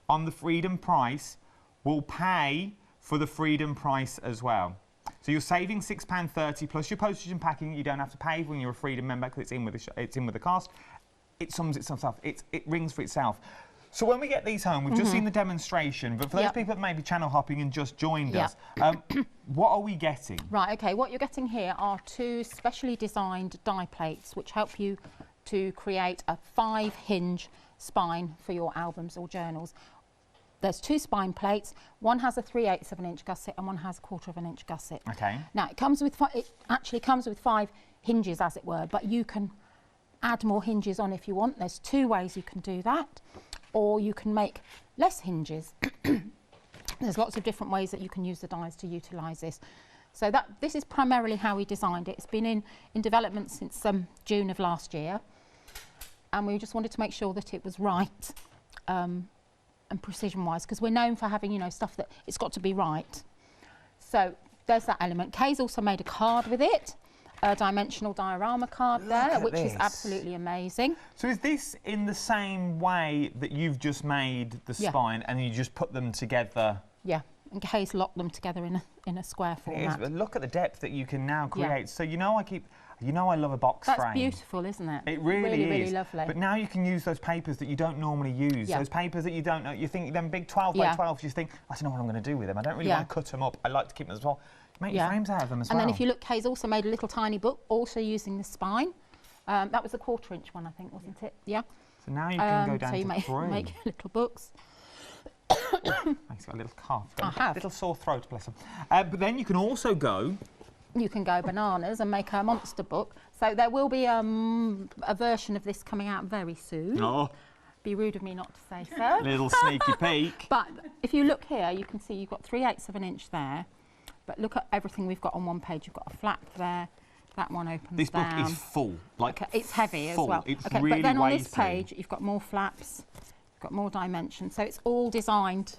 [SPEAKER 1] on the Freedom price will pay for the Freedom price as well. So you're saving £6.30 plus your postage and packing. You don't have to pay when you're a Freedom member because it's in with the cost. It sums itself up. It rings for itself. So when we get these home, we've just seen the demonstration, but for those people that may be channel hopping and just joined us, what are we getting?
[SPEAKER 3] Right, okay, what you're getting here are 2 specially designed die plates which help you to create a 5-hinge spine for your albums or journals. There's 2 spine plates. One has a 3/8 of an inch gusset and one has a 1/4 of an inch gusset.
[SPEAKER 1] Okay.
[SPEAKER 3] Now it actually comes with 5 hinges, as it were, but you can add more hinges on if you want. There's 2 ways you can do that, or you can make less hinges. There's lots of different ways that you can use the dies to utilise this. So this is primarily how we designed it. It's been in development since June of last year, and we just wanted to make sure that it was right. And precision-wise, because we're known for having, you know, stuff that it's got to be right. So there's that element. Kay's also made a card with it, a dimensional diorama card there, which is absolutely amazing.
[SPEAKER 1] So is this in the same way that you've just made the spine and you just put them together?
[SPEAKER 3] Yeah, and Kay's locked them together in a square format.
[SPEAKER 1] It is, but look at the depth that you can now create. So you know I love a box frame.
[SPEAKER 3] That's beautiful, isn't it?
[SPEAKER 1] It really is.
[SPEAKER 3] Really lovely.
[SPEAKER 1] But now you can use those papers that you don't normally use. Those papers that you don't know. You think them big 12 by 12s, you think, I don't know what I'm going to do with them. I don't really want to cut them up. I like to keep them as well. Make your frames out of them as well.
[SPEAKER 3] And then if you look, Kay's also made a little tiny book, also using the spine. That was a 1/4 inch one, I think, wasn't it? Yeah.
[SPEAKER 1] So now you can go down to 3.
[SPEAKER 3] So you make little books.
[SPEAKER 1] He's got a little cough.
[SPEAKER 3] I have.
[SPEAKER 1] Little sore throat, bless him. But then you can also go...
[SPEAKER 3] You can go bananas and make a monster book. So there will be a version of this coming out very soon.
[SPEAKER 1] Oh.
[SPEAKER 3] Be rude of me not to say so.
[SPEAKER 1] Little sneaky peek.
[SPEAKER 3] But if you look here, you can see you've got 3/8 of an inch there. But look at everything we've got on one page. You've got a flap there. That one opens down.
[SPEAKER 1] This book is full. Like
[SPEAKER 3] it's heavy as well.
[SPEAKER 1] It's
[SPEAKER 3] okay,
[SPEAKER 1] really
[SPEAKER 3] but then on
[SPEAKER 1] weighty.
[SPEAKER 3] this page, you've got more flaps. You've got more dimension. So it's all designed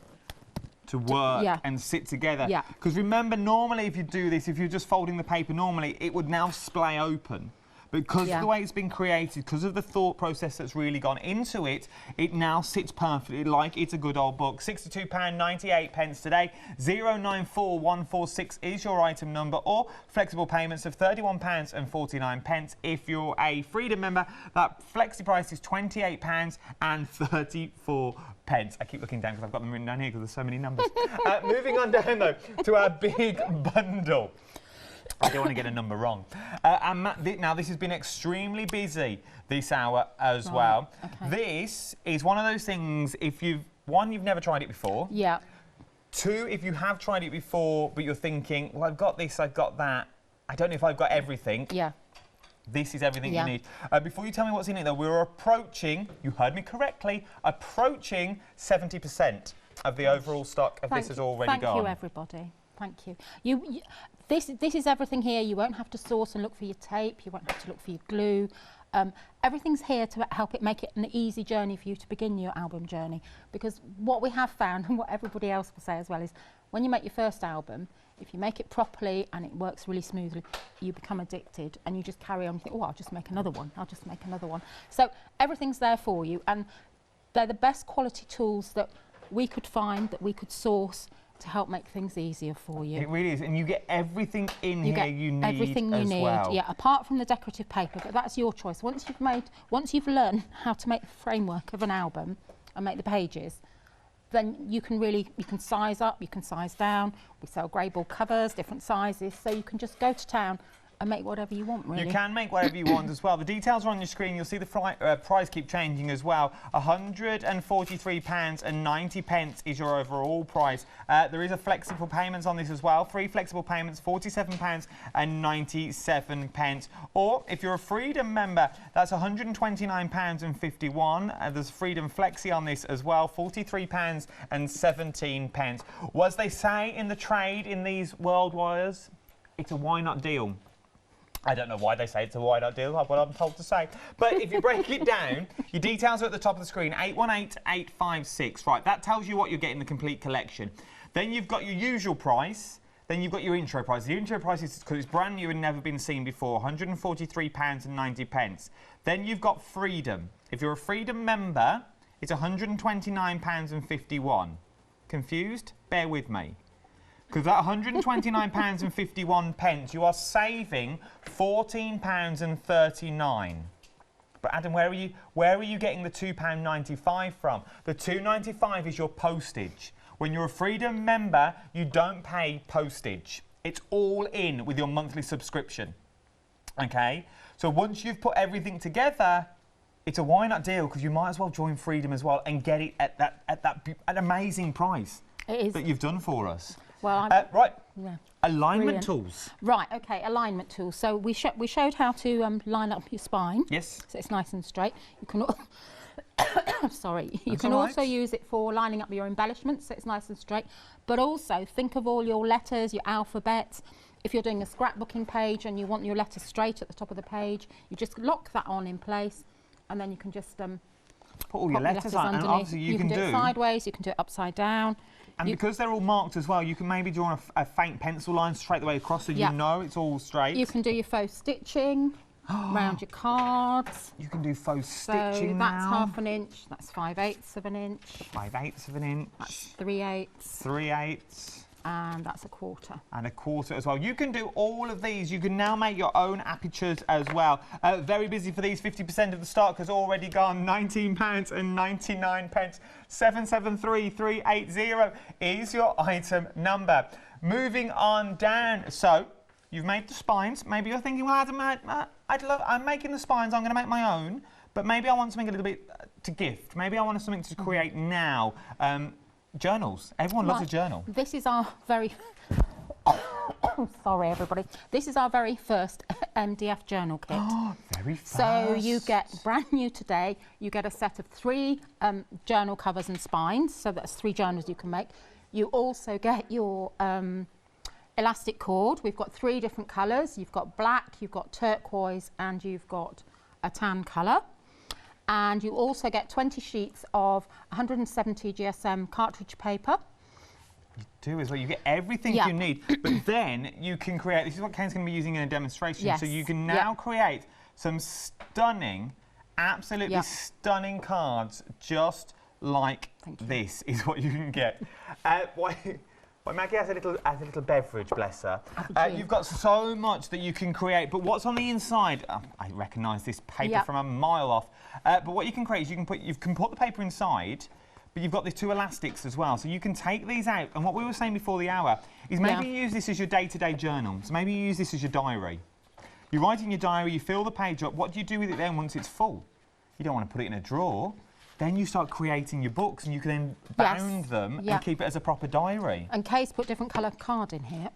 [SPEAKER 1] to work and sit together.
[SPEAKER 3] Yeah.
[SPEAKER 1] Because remember, normally if you do this, if you're just folding the paper normally, it would now splay open. Because of the way it's been created, because of the thought process that's really gone into it, it now sits perfectly like it's a good old book. £62.98 today. 094146 is your item number, or flexible payments of £31.49. If you're a Freedom member, that flexi price is £28.34. I keep looking down because I've got them written down here because there's so many numbers. Moving on down though to our big bundle. I don't want to get a number wrong. Now, this has been extremely busy this hour as well. Okay. This is one of those things, if you've never tried it before.
[SPEAKER 3] Yeah.
[SPEAKER 1] 2, if you have tried it before, but you're thinking, well, I've got this, I've got that. I don't know if I've got everything.
[SPEAKER 3] Yeah.
[SPEAKER 1] This is everything you need. Before you tell me what's in it, though, we're approaching, you heard me correctly, approaching 70% of the overall stock of this has already gone.
[SPEAKER 3] Thank you, everybody. Thank you. This is everything here. You won't have to source and look for your tape. You won't have to look for your glue. Everything's here to help it make it an easy journey for you to begin your album journey. Because what we have found, and what everybody else will say as well, is when you make your first album, if you make it properly and it works really smoothly, you become addicted and you just carry on and think, oh, I'll just make another one. I'll just make another one. So everything's there for you, and they're the best quality tools that we could find, that we could source, to help make things easier for you.
[SPEAKER 1] It really is, and you get everything in here you need
[SPEAKER 3] everything you need,
[SPEAKER 1] well.
[SPEAKER 3] apart from the decorative paper, but that's your choice. Once you've learned how to make the framework of an album and make the pages, then you can size up, you can size down. We sell grey ball covers, different sizes, so you can just go to town and make whatever you want, really.
[SPEAKER 1] You can make whatever you want as well. The details are on your screen. You'll see the price keep changing as well. £143.90 is your overall price. There is a flexible payments on this as well. Free flexible payments, £47.97. Or if you're a Freedom member, that's £129.51. There's Freedom Flexi on this as well, £43.17. As they say in the trade in these world wires, it's a why not deal. I don't know why they say it's a why not deal, what I'm told to say. But if you break it down, your details are at the top of the screen, 818856. Right, that tells you what you're getting the complete collection. Then you've got your usual price, then you've got your intro price. The intro price is, because it's brand new and never been seen before, £143.90. Then you've got Freedom. If you're a Freedom member, it's £129.51. Confused? Bear with me. Because that £129.51, you are saving £14.39. But Adam, where are you getting the £2.95 from? The £2.95 is your postage. When you're a Freedom member, you don't pay postage. It's all in with your monthly subscription. Okay? So once you've put everything together, it's a why not deal, because you might as well join Freedom as well and get it at that amazing price that you've done for us.
[SPEAKER 3] Well,
[SPEAKER 1] right,
[SPEAKER 3] yeah.
[SPEAKER 1] Alignment tools.
[SPEAKER 3] Right, okay, alignment tools. So we showed how to line up your spine.
[SPEAKER 1] Yes.
[SPEAKER 3] So it's nice and straight. You can, sorry, you
[SPEAKER 1] That's
[SPEAKER 3] can
[SPEAKER 1] all right.
[SPEAKER 3] also use it for lining up your embellishments, so it's nice and straight. But also think of all your letters, your alphabets. If you're doing a scrapbooking page and you want your letters straight at the top of the page, you just lock that on in place, and then you can just
[SPEAKER 1] put all your letters on, and obviously you can do
[SPEAKER 3] it sideways, you can do it upside down.
[SPEAKER 1] And because they're all marked as well, you can maybe draw a faint pencil line straight the way across, so you know it's all straight.
[SPEAKER 3] You can do your faux stitching around your cards.
[SPEAKER 1] You can do faux stitching
[SPEAKER 3] now. So that's 1/2 inch, that's 5/8 of an inch.
[SPEAKER 1] 5/8 of an inch.
[SPEAKER 3] That's 3/8.
[SPEAKER 1] 3/8.
[SPEAKER 3] And that's 1/4.
[SPEAKER 1] And 1/4 as well. You can do all of these. You can now make your own apertures as well. Very busy for these. 50% of the stock has already gone. £19.99. 773380 is your item number. Moving on down. So you've made the spines. Maybe you're thinking, well, Adam, I'm making the spines. I'm going to make my own. But maybe I want something a little bit to gift. Maybe I want something to create now. Journals. Everyone loves a journal.
[SPEAKER 3] This is our very... Sorry, everybody. This is our very first MDF journal kit.
[SPEAKER 1] Oh, very first.
[SPEAKER 3] So you get, brand new today, you get a set of 3 journal covers and spines. So that's 3 journals you can make. You also get your elastic cord. We've got 3 different colours. You've got black, you've got turquoise, and you've got a tan colour. And you also get 20 sheets of 170 GSM cartridge paper.
[SPEAKER 1] You do as well. You get everything you need, but then you can create. This is what Kane's going to be using in a demonstration.
[SPEAKER 3] Yes.
[SPEAKER 1] So you can now create some stunning, absolutely stunning cards, just like this is what you can get. Well, Maggie has a little beverage, bless her. You've got so much that you can create, but what's on the inside? I recognise this paper from a mile off. But what you can create is you can put the paper inside, but you've got the 2 elastics as well. So you can take these out, and what we were saying before the hour is maybe you use this as your day-to-day journal. So maybe you use this as your diary. You write in your diary, you fill the page up. What do you do with it then once it's full? You don't want to put it in a drawer. Then you start creating your books, and you can then bound them and keep it as a proper diary.
[SPEAKER 3] And Kay's put different colour card in here.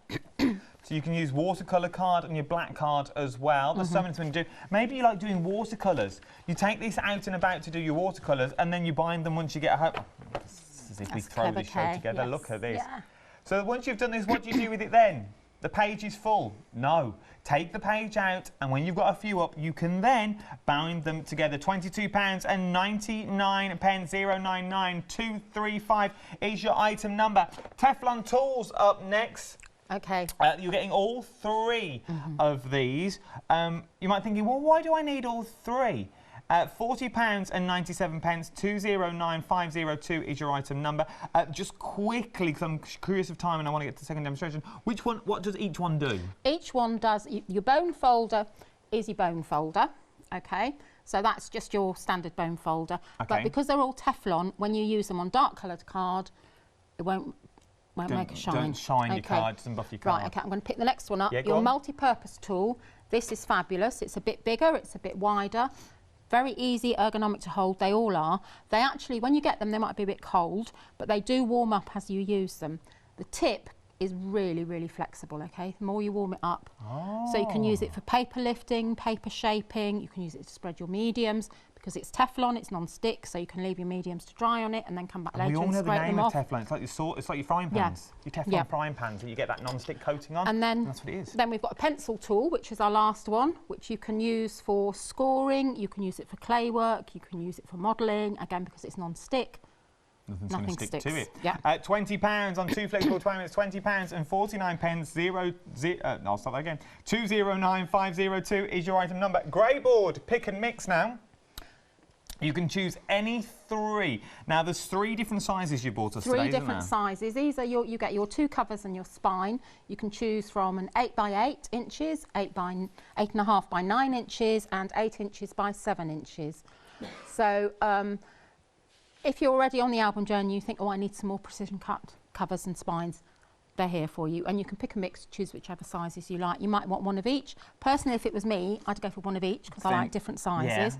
[SPEAKER 1] So you can use watercolour card and your black card as well. There's so many things to do. Maybe you like doing watercolours. You take this out and about to do your watercolours, and then you bind them once you get home. It's as if we throw this show together. Look at this. Yeah. So once you've done this, what do you do with it then? The page is full. No. Take the page out, and when you've got a few up, you can then bind them together. £22.99, 099235 is your item number. Teflon Tools up next.
[SPEAKER 3] Okay.
[SPEAKER 1] You're getting all 3 of these. You might be thinking, well, why do I need all 3? £40.97, 209502 is your item number. Just quickly, because I'm curious of time and I want to get to the second demonstration, what does each one do? Each one does,
[SPEAKER 3] your bone folder is your bone folder, okay? So that's just your standard bone folder. Okay. But because they're all Teflon, when you use them on dark coloured card, it won't won't make a shine.
[SPEAKER 1] Don't shine your card, doesn't buff your card.
[SPEAKER 3] Right, okay, I'm going to pick the next one up.
[SPEAKER 1] Yeah,
[SPEAKER 3] Your multi-purpose tool. This is fabulous. It's a bit bigger, it's a bit wider. Very easy, ergonomic to hold. They all are. They actually, when you get them, they might be a bit cold, but they do warm up as you use them. The tip is really, really flexible, okay? The more you warm it up. So you can use it for paper lifting, paper shaping. You can use it to spread your mediums. Because it's Teflon, it's non-stick, so you can leave your mediums to dry on it and then come back later and scrape them off. We all know the name of
[SPEAKER 1] Teflon. It's like your frying pans. Your Teflon frying pans that you get that non-stick coating on.
[SPEAKER 3] And then
[SPEAKER 1] that's what it is.
[SPEAKER 3] Then we've got a pencil tool, which is our last one, which you can use for scoring. You can use it for clay work. You can use it for modelling. Again, because it's non-stick.
[SPEAKER 1] Nothing sticks to it.
[SPEAKER 3] Yeah.
[SPEAKER 1] £20 on 2 flexible 12 minutes, £20 and 49 pence. I'll start that again. 209502 is your item number. Grey board, pick and mix now. You can choose any 3. Now, there's 3 different sizes you bought us today, isn't there? 3 different
[SPEAKER 3] sizes. These are you get your 2 covers and your spine. You can choose from an 8 by 8 inches, 8.5 by 9 inches, and 8 inches by 7 inches. So, if you're already on the album journey and you think, oh, I need some more precision cut covers and spines, they're here for you. And you can pick a mix, choose whichever sizes you like. You might want one of each. Personally, if it was me, I'd go for one of each because I like different sizes.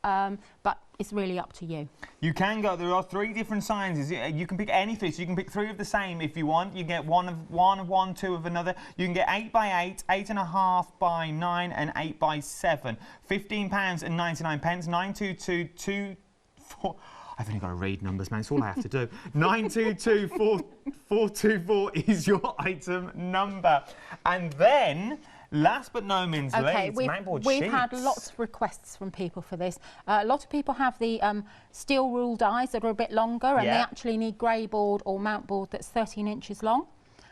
[SPEAKER 3] Yeah. But it's really up to you.
[SPEAKER 1] You can go, there are 3 different sizes. You can pick any 3, so you can pick 3 of the same if you want. You get one of one, 2 of another. You can get 8 by 8, 8.5 by 9, and 8 by 7. £15 and 99 pence, 922224. I've only got to read numbers, man. It's all I have to do. 922424 is your item number. And then, last but no means least, Magboard sheets.
[SPEAKER 3] We've had lots of requests from people for this. A lot of people have the steel rule dies that are a bit longer, and they actually need grey board or mount board that's 13 inches long.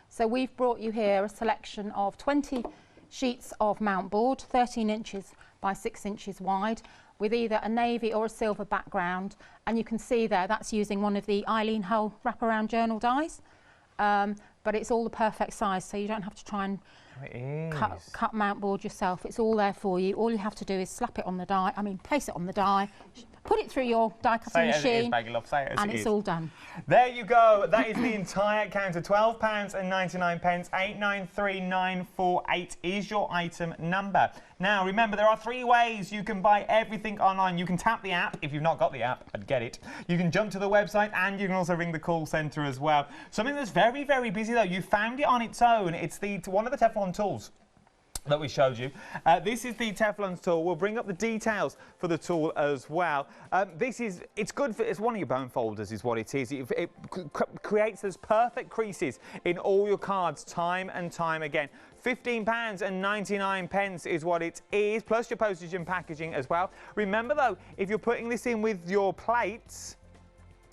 [SPEAKER 3] So we've brought you here a selection of 20 sheets of mount board, 13 inches by 6 inches wide, with either a navy or a silver background, and you can see there that's using one of the Eileen Hull wraparound journal dies, but it's all the perfect size, so you don't have to try and cut mount board yourself. It's all there for you. All you have to do is slap it on the die, place it on the die, put it through your die cutting machine, and it's all done.
[SPEAKER 1] There you go. That is the entire counter. £12 and 99 pence. 893948 is your item number. Now, remember, there are 3 ways you can buy everything online. You can tap the app. If you've not got the app, I'd get it. You can jump to the website, and you can also ring the call centre as well. Something that's very, very busy, though. You found it on its own. It's one of the Teflon tools that we showed you. This is the Teflon tool. We'll bring up the details for the tool as well. It's good for, it's one of your bone folders is what it is. It creates those perfect creases in all your cards time and time again. £15 and 99 pence is what it is, plus your postage and packaging as well. Remember though, if you're putting this in with your plates,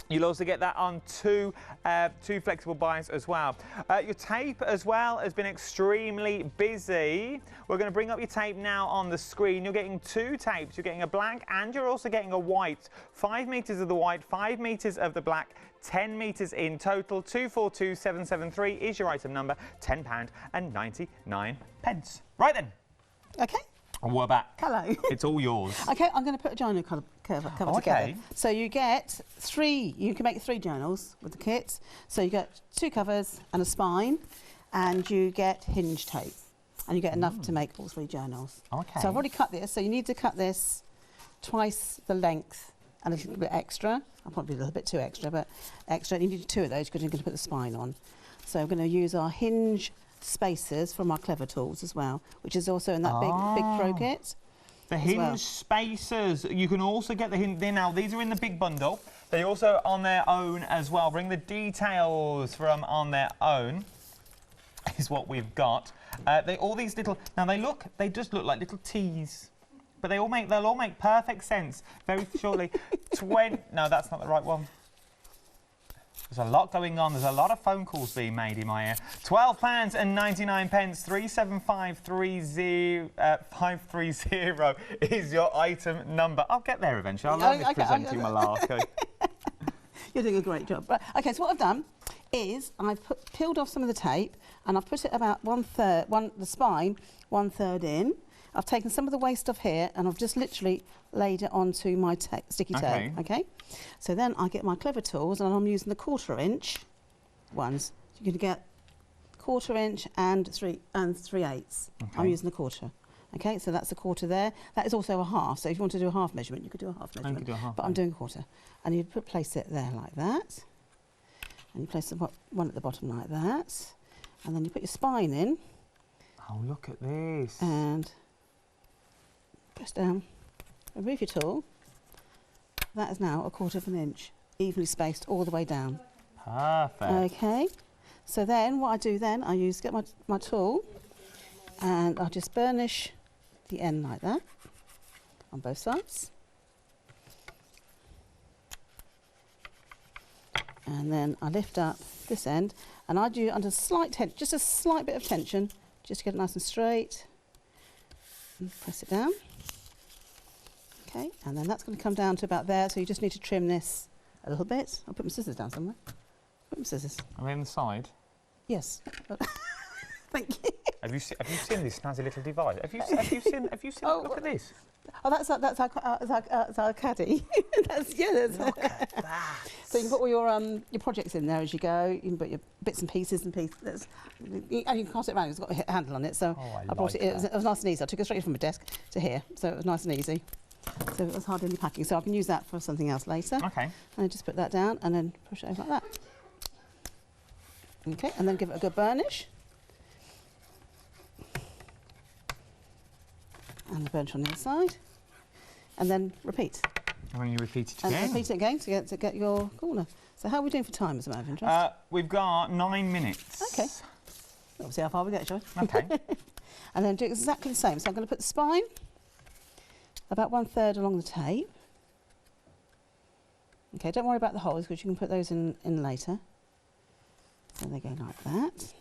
[SPEAKER 1] you'll also get that on two flexible buys as well. Your tape as well has been extremely busy. We're going to bring up your tape now on the screen. You're getting 2 tapes. You're getting a black and you're also getting a white. 5 metres of the white, 5 metres of the black, 10 metres in total. 242773 is your item number. £10 and 99 pence. Right then.
[SPEAKER 2] Okay.
[SPEAKER 1] And we're back.
[SPEAKER 2] Hello.
[SPEAKER 1] It's all yours.
[SPEAKER 2] Okay, I'm going to put a journal cover together. So you get 3, you can make 3 journals with the kit. So you get 2 covers and a spine, and you get hinge tape. And you get enough to make all 3 journals.
[SPEAKER 1] Okay.
[SPEAKER 2] So I've already cut this, so you need to cut this twice the length and a little bit extra. I'll probably a little bit too extra, but extra. You need 2 of those because you're going to put the spine on. So I'm going to use our Hinge Spacers from our Clever Tools as well, which is also in that big pro kit.
[SPEAKER 1] The Hinge Spacers. You can also get the Hinge. Now, these are in the big bundle. They're also on their own as well. Bring the details from on their own is what we've got. All these little. Now they just look like little teas, but they'll all make perfect sense very shortly. No, that's not the right one. There's a lot going on. There's a lot of phone calls being made in my ear. £12 and 99 pence. 37530530 is your item number. I'll get there eventually. I love this presenting malarkey.
[SPEAKER 2] You're doing a great job. Right. Okay, so what I've done is I've peeled off some of the tape and I've put it about the spine 1/3 in. I've taken some of the waste off here and I've just literally laid it onto my sticky tape. Okay. So then I get my Clever Tools and I'm using the 1/4 inch ones. you're going to get 1/4 inch and 3/8.
[SPEAKER 1] Okay.
[SPEAKER 2] I'm using a 1/4. Okay, so that's a 1/4 there. That is also a half. So if you want to do a half measurement, you could do a half measurement.
[SPEAKER 1] could do a half
[SPEAKER 2] but I'm doing a 1/4. And you place it there like that. And you place the one at the bottom like that. And then you put your spine in.
[SPEAKER 1] Oh, look at this.
[SPEAKER 2] And press down. Remove your tool. That is now a 1/4 inch, evenly spaced all the way down.
[SPEAKER 1] Perfect.
[SPEAKER 2] Okay. So then what I do then, I get my tool and I'll just burnish the end like that on both sides. And then I lift up this end and I do under slight tension, just a slight bit of tension, just to get it nice and straight. And press it down. Okay, and then that's going to come down to about there, so you just need to trim this a little bit. I'll put my scissors down somewhere. Put my scissors.
[SPEAKER 1] Are they on the side?
[SPEAKER 2] Yes. Thank you.
[SPEAKER 1] Have you seen this snazzy little device? Have you seen?
[SPEAKER 2] Oh,
[SPEAKER 1] look at this.
[SPEAKER 2] Oh, that's our caddy. That's
[SPEAKER 1] Look at that.
[SPEAKER 2] So you can put all your projects in there as you go. You can put your bits and pieces and pieces. And you can pass it around. It's got a handle on it. So I brought it. It was nice and easy. I took it straight from my desk to here, so it was nice and easy. So it was hardly any packing. So I can use that for something else later.
[SPEAKER 1] Okay.
[SPEAKER 2] And I just put that down and then push it over like that. Okay, and then give it a good burnish. And the burnish on the inside. And then repeat.
[SPEAKER 1] And then you repeat it
[SPEAKER 2] And
[SPEAKER 1] again.
[SPEAKER 2] repeat it again to get your corner. So how are we doing for time as a matter of interest?
[SPEAKER 1] We've got 9 minutes.
[SPEAKER 2] Okay. We'll see how far we get, shall we?
[SPEAKER 1] Okay.
[SPEAKER 2] And then do exactly the same. So I'm going to put the spine about 1/3 along the tape. Okay, don't worry about the holes because you can put those in later. So they go like that.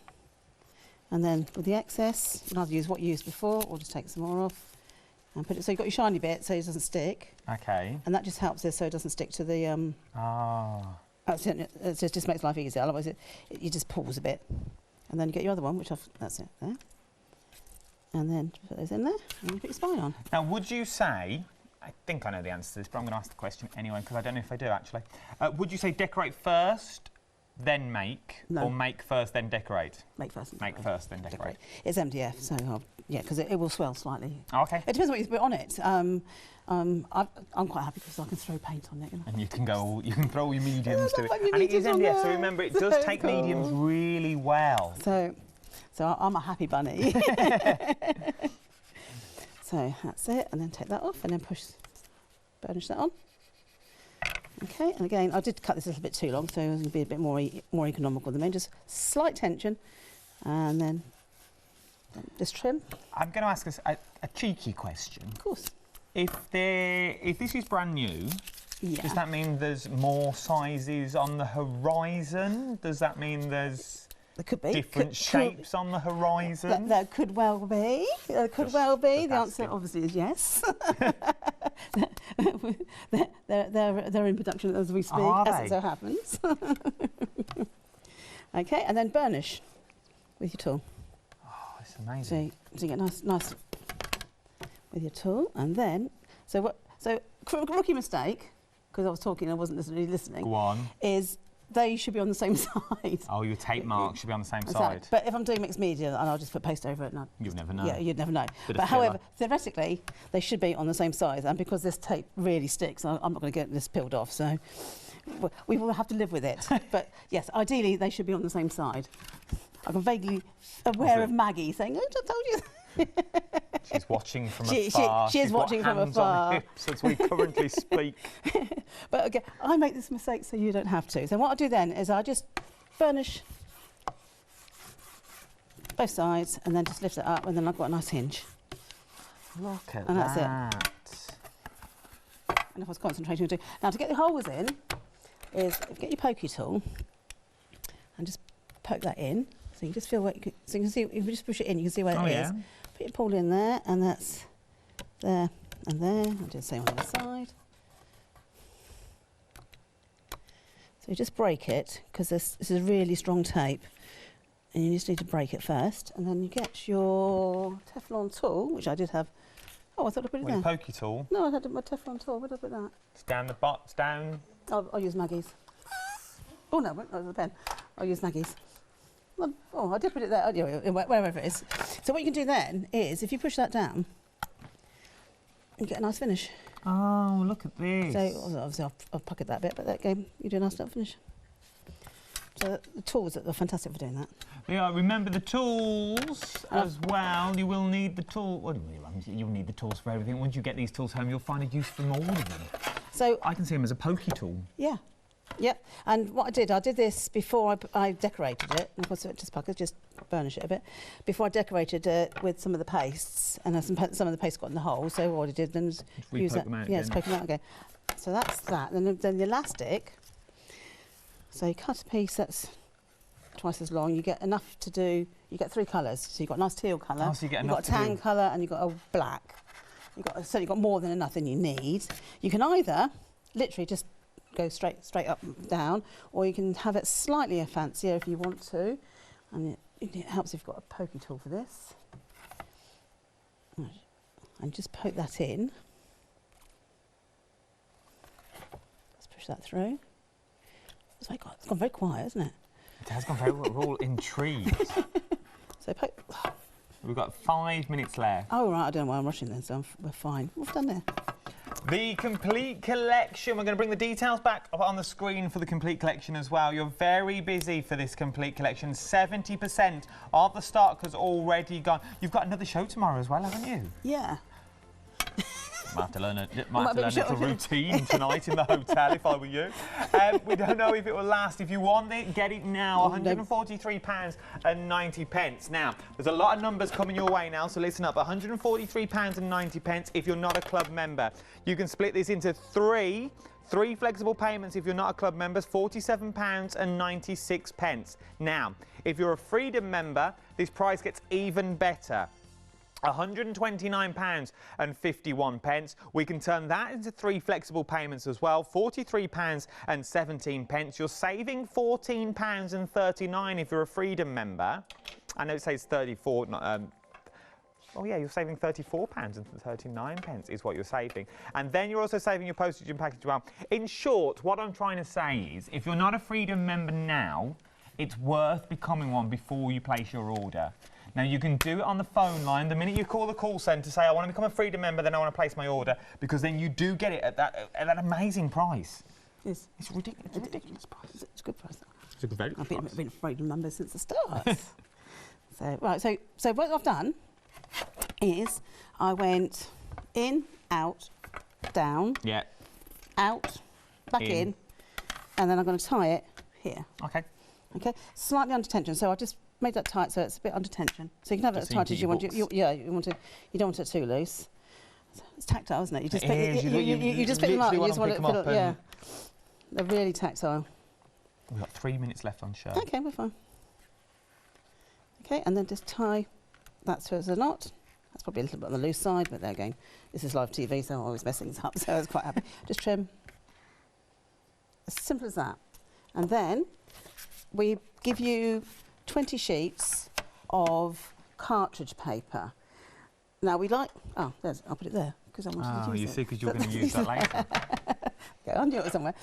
[SPEAKER 2] And then with the excess, you can either use what you used before or just take some more off. And put it so you've got your shiny bit so it doesn't stick.
[SPEAKER 1] Okay.
[SPEAKER 2] And that just helps this so it doesn't stick to the... It just makes life easier, otherwise it just pulls a bit. And then you get your other one, that's it, there. And then put those in there, and you put your spine on.
[SPEAKER 1] Now, would you say, I think I know the answer to this, but I'm going to ask the question anyway, because I don't know if I do, actually. Would you say decorate first, then make,
[SPEAKER 2] No.
[SPEAKER 1] or make first, then decorate?
[SPEAKER 2] Make first.
[SPEAKER 1] Make first, then decorate.
[SPEAKER 2] It's MDF, so yeah, because it will swell slightly.
[SPEAKER 1] Oh, okay.
[SPEAKER 2] It depends what you put on it. I'm quite happy because I can throw paint on it. You know?
[SPEAKER 1] And you can throw all your mediums to it.
[SPEAKER 2] Like your
[SPEAKER 1] And it is
[SPEAKER 2] mediums on
[SPEAKER 1] MDF, so
[SPEAKER 2] there.
[SPEAKER 1] remember, it does
[SPEAKER 2] So
[SPEAKER 1] take
[SPEAKER 2] cool.
[SPEAKER 1] mediums really well.
[SPEAKER 2] So I'm a happy bunny. So that's it, and then take that off, and then burnish that on. Okay, and again, I did cut this a little bit too long, so it was going to be a bit more economical than me. Just slight tension, and then just trim.
[SPEAKER 1] I'm going to ask us a cheeky question.
[SPEAKER 2] Of course.
[SPEAKER 1] If this is brand new,
[SPEAKER 2] Yeah.
[SPEAKER 1] does that mean there's more sizes on the horizon? Does that mean there's
[SPEAKER 2] There could be
[SPEAKER 1] different shapes on the horizon?
[SPEAKER 2] There could well be. There could
[SPEAKER 1] Just
[SPEAKER 2] well be. The
[SPEAKER 1] fantastic.
[SPEAKER 2] answer obviously is yes. they're in production as we speak,
[SPEAKER 1] Are
[SPEAKER 2] as
[SPEAKER 1] they?
[SPEAKER 2] it so happens. Okay, and then burnish with your tool.
[SPEAKER 1] Oh, it's amazing.
[SPEAKER 2] So you get nice with your tool, and then rookie mistake, because I was talking, I wasn't really listening.
[SPEAKER 1] Go on.
[SPEAKER 2] Is they should be on the same side.
[SPEAKER 1] Oh, your tape mark should be on the same
[SPEAKER 2] Exactly.
[SPEAKER 1] side.
[SPEAKER 2] But if I'm doing mixed media, and I'll just put paste over it, and
[SPEAKER 1] You'd never know.
[SPEAKER 2] yeah, you'd never know.
[SPEAKER 1] Bit of
[SPEAKER 2] But however,
[SPEAKER 1] filler.
[SPEAKER 2] theoretically, they should be on the same size, and because this tape really sticks, I'm not going to get this peeled off, so we will have to live with it. But yes, ideally, they should be on the same side. I'm vaguely aware of Maggie saying, "Oh, I told you."
[SPEAKER 1] She's watching from
[SPEAKER 2] She
[SPEAKER 1] afar.
[SPEAKER 2] is
[SPEAKER 1] She's got
[SPEAKER 2] watching from
[SPEAKER 1] hands on
[SPEAKER 2] afar.
[SPEAKER 1] hips as we currently speak.
[SPEAKER 2] But again, I make this mistake so you don't have to. So what I do then is I just burnish both sides and then just lift it up, and then I've got a nice hinge.
[SPEAKER 1] Look at
[SPEAKER 2] And that's it.
[SPEAKER 1] that.
[SPEAKER 2] And if I was concentrating on doing... Now, to get the holes in, is get your pokey tool and just poke that in. So you can just feel where so you can see, if you just push it in, you can see where
[SPEAKER 1] Oh,
[SPEAKER 2] it
[SPEAKER 1] yeah.
[SPEAKER 2] is. Put your pawl in there, and that's there and there. I'll do the same on the side. So you just break it, because this is really strong tape, and you just need to break it first. And then you get your Teflon tool, which I did have. Oh, I thought I put it
[SPEAKER 1] With your
[SPEAKER 2] there.
[SPEAKER 1] pokey tool.
[SPEAKER 2] No, I had my Teflon tool. Where did I put that?
[SPEAKER 1] It's down the bottom, down.
[SPEAKER 2] I'll use Maggie's. Oh no, that was a pen. I'll use Maggie's. Oh, I did put it there, anyway, wherever it is. So what you can do then is, if you push that down, you get a nice finish.
[SPEAKER 1] Oh, look at this.
[SPEAKER 2] So obviously I've puckered that bit, but that game, you do a nice little finish. So the tools are fantastic for doing that.
[SPEAKER 1] Yeah, remember the tools as well. You will need the tool. Well, you'll need the tools for everything. Once you get these tools home, you'll find a use for all of them. So I can see them as a pokey tool.
[SPEAKER 2] Yeah. Yep. And what I did this before I decorated it. And of course, just pucker, just burnish it a bit. Before I decorated it with some of the pastes, and some of the paste got in the hole. So what I did then was use that. Yeah, just poke them out again. So that's that. And then the elastic. So you cut a piece that's twice as long. You get enough to do. You get 3 colours. So you've got a nice teal colour.
[SPEAKER 1] Oh, so you get
[SPEAKER 2] you've got a tan colour, and you've got a black. So you've got more than enough than you need. You can either literally just go straight up and down, or you can have it slightly fancier if you want to, and it helps if you've got a pokey tool for this. And just poke that in. Let's push that through. It's gone very quiet, hasn't it?
[SPEAKER 1] It has gone very quiet. We're all intrigued.
[SPEAKER 2] So poke.
[SPEAKER 1] We've got 5 minutes left.
[SPEAKER 2] Oh right, I don't know why I'm rushing then, so we're fine. What have we done there?
[SPEAKER 1] The complete collection. We're going to bring the details back up on the screen for the complete collection as well. You're very busy for this complete collection. 70% of the stock has already gone. You've got another show tomorrow as well, haven't you?
[SPEAKER 2] Yeah.
[SPEAKER 1] Might have to learn a little routine tonight in the hotel if I were you. We don't know if it will last. If you want it, get it now. £143.90. Now, there's a lot of numbers coming your way now, so listen up. £143.90 if you're not a club member. You can split this into three flexible payments if you're not a club member, £47.96. Now, if you're a Freedom member, this price gets even better. £129.51. We can turn that into 3 flexible payments as well, £43.17. You're saving £14.39 if you're a Freedom member. I know it says 34. Oh yeah, you're saving £34.39 is what you're saving. And then you're also saving your postage and package as well. In short, what I'm trying to say is, if you're not a Freedom member now, it's worth becoming one before you place your order. Now, you can do it on the phone line. The minute you call the call centre, say, I want to become a Freedom member, then I want to place my order, because then you do get it at that amazing price. It's ridiculous. It's a ridiculous price.
[SPEAKER 2] It's a good price.
[SPEAKER 1] It's a very good price.
[SPEAKER 2] I've been a Freedom member since the start. So what I've done is I went in, out, down, out, back in, and then I'm going to tie it here. Okay. Okay, slightly under tension. So I just made that tight so it's a bit under tension. So you can have it as tight as you want. You don't want it too loose. It's tactile, isn't it? You just you just pick them up. You just want it to feel, yeah. They're really tactile.
[SPEAKER 1] We've got 3 minutes left on show.
[SPEAKER 2] Okay, we're fine. Okay, and then just tie that so it's a knot. That's probably a little bit on the loose side, but there again, this is live TV, so I'm always messing things up, so I was quite happy. Just trim. As simple as that. And then we give you 20 sheets of cartridge paper. Now we like, I'll put it there because I wanted to use it.
[SPEAKER 1] You see, because you're going to use that later.
[SPEAKER 2] Okay, I'll do it somewhere.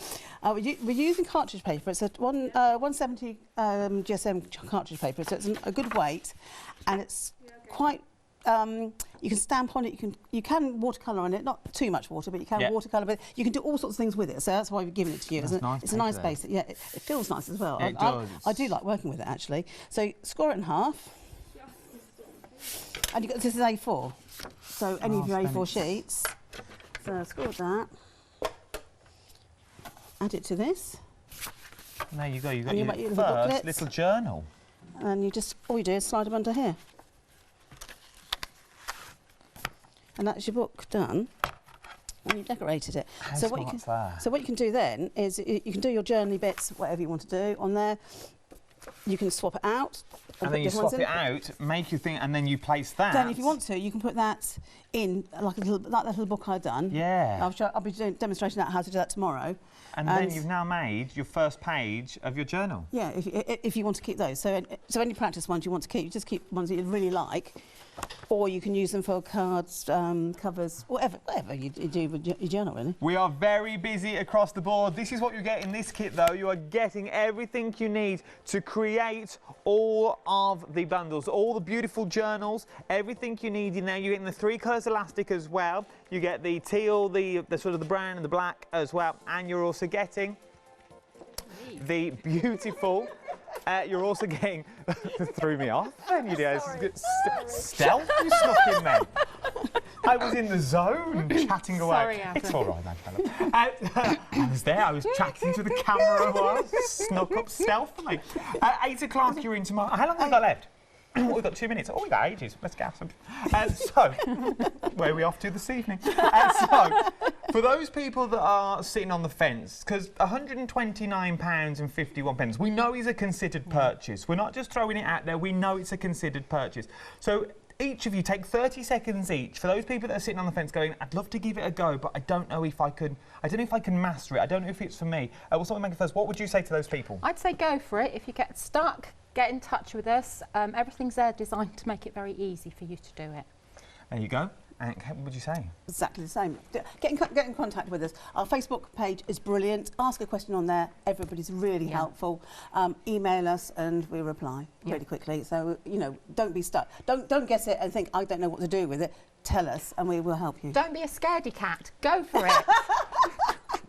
[SPEAKER 2] We're using cartridge paper. It's a 170 GSM cartridge paper, so it's a good weight, and it's quite. You can stamp on it. You can watercolour on it. Not too much water, but you can watercolour. But you can do all sorts of things with it. So that's why we've given it to you. It's a nice basic. Yeah, it feels nice as well.
[SPEAKER 1] It does.
[SPEAKER 2] I do like working with it actually. So score it in half. And this is A4. So any of your A4 sheets. So score that. Add it to this.
[SPEAKER 1] And there you go. You've got your first little journal.
[SPEAKER 2] And all you do is slide them under here. And that's your book done when you've decorated it. So what you can do then is you can do your journaly bits, whatever you want to do on there. You can swap it out.
[SPEAKER 1] And then you swap it out, make your thing, and then you place that.
[SPEAKER 2] Then if you want to, you can put that in like that little book I've done.
[SPEAKER 1] Yeah.
[SPEAKER 2] I'll be demonstrating how to do that tomorrow.
[SPEAKER 1] And then you've now made your first page of your journal.
[SPEAKER 2] Yeah, if you want to keep those. So any practice ones you want to keep, you just keep ones that you really like, or you can use them for cards, covers, whatever you do with your journal, really.
[SPEAKER 1] We are very busy across the board. This is what you get in this kit, though. You are getting everything you need to create all of the bundles, all the beautiful journals, everything you need in there. You're getting the 3 colours elastic as well. You get the teal, the sort of the brown and the black as well, and you're also getting the beautiful. You're also getting. Threw me off. Then you do. Stealth. You snuck in then. I was in the zone, chatting away.
[SPEAKER 3] Sorry, Adam.
[SPEAKER 1] It's all right, man. I was there. I was chatting to the camera. Snuck up stealthily. 8 o'clock. You're in tomorrow. How long have we got left? We've got 2 minutes. Oh, we've got ages. Let's get some. So, where are we off to this evening? So, for those people that are sitting on the fence, because £129.51, we know is a considered purchase. We're not just throwing it out there. We know it's a considered purchase. So, each of you take 30 seconds each. For those people that are sitting on the fence going, I'd love to give it a go, but I don't know if I can master it. I don't know if it's for me. We'll start with Maggie first. What would you say to those people?
[SPEAKER 3] I'd say go for it. If you get stuck, get in touch with us. Everything's there designed to make it very easy for you to do it.
[SPEAKER 1] There you go. And what would you say?
[SPEAKER 2] Exactly the same. Get in contact with us. Our Facebook page is brilliant. Ask a question on there. Everybody's really helpful. Email us and we reply really quickly. So, you know, don't be stuck. Don't get it and think, I don't know what to do with it. Tell us and we will help you.
[SPEAKER 3] Don't be a scaredy cat. Go for it.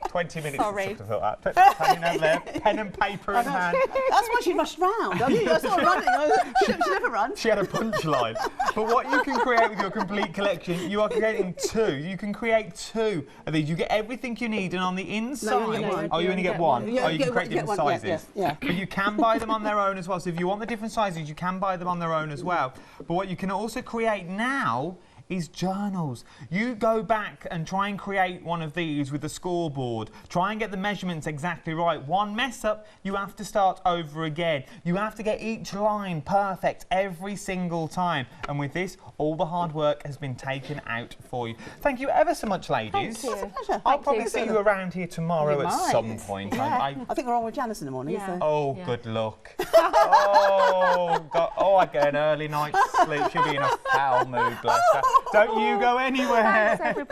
[SPEAKER 1] 20 minutes.
[SPEAKER 3] Sorry.
[SPEAKER 1] Pen over there, pen and paper in hand.
[SPEAKER 2] That's why she rushed round. I mean, I saw her running. She never runs.
[SPEAKER 1] She had a punchline. But what you can create with your complete collection, you are creating 2. You can create 2 of these. You get everything you need, and on the inside, you only get one.
[SPEAKER 2] Yeah,
[SPEAKER 1] you can create different sizes.
[SPEAKER 2] Yeah.
[SPEAKER 1] But you can buy them on their own as well. So if you want the different sizes, you can buy them on their own as well. But what you can also create now is journals. You go back and try and create one of these with the scoreboard. Try and get the measurements exactly right. One mess up, you have to start over again. You have to get each line perfect every single time. And with this, all the hard work has been taken out for you. Thank you ever so much, ladies.
[SPEAKER 3] Thank you.
[SPEAKER 2] It's a pleasure.
[SPEAKER 1] I'll probably see you around here tomorrow at some point.
[SPEAKER 2] Yeah. I think we're on with Janice in the morning.
[SPEAKER 3] Yeah.
[SPEAKER 2] So.
[SPEAKER 1] Oh, good luck. Oh, God. Oh, I get an early night's sleep. She'll be in a foul mood, bless her. Don't you go anywhere.
[SPEAKER 3] Thanks, everybody.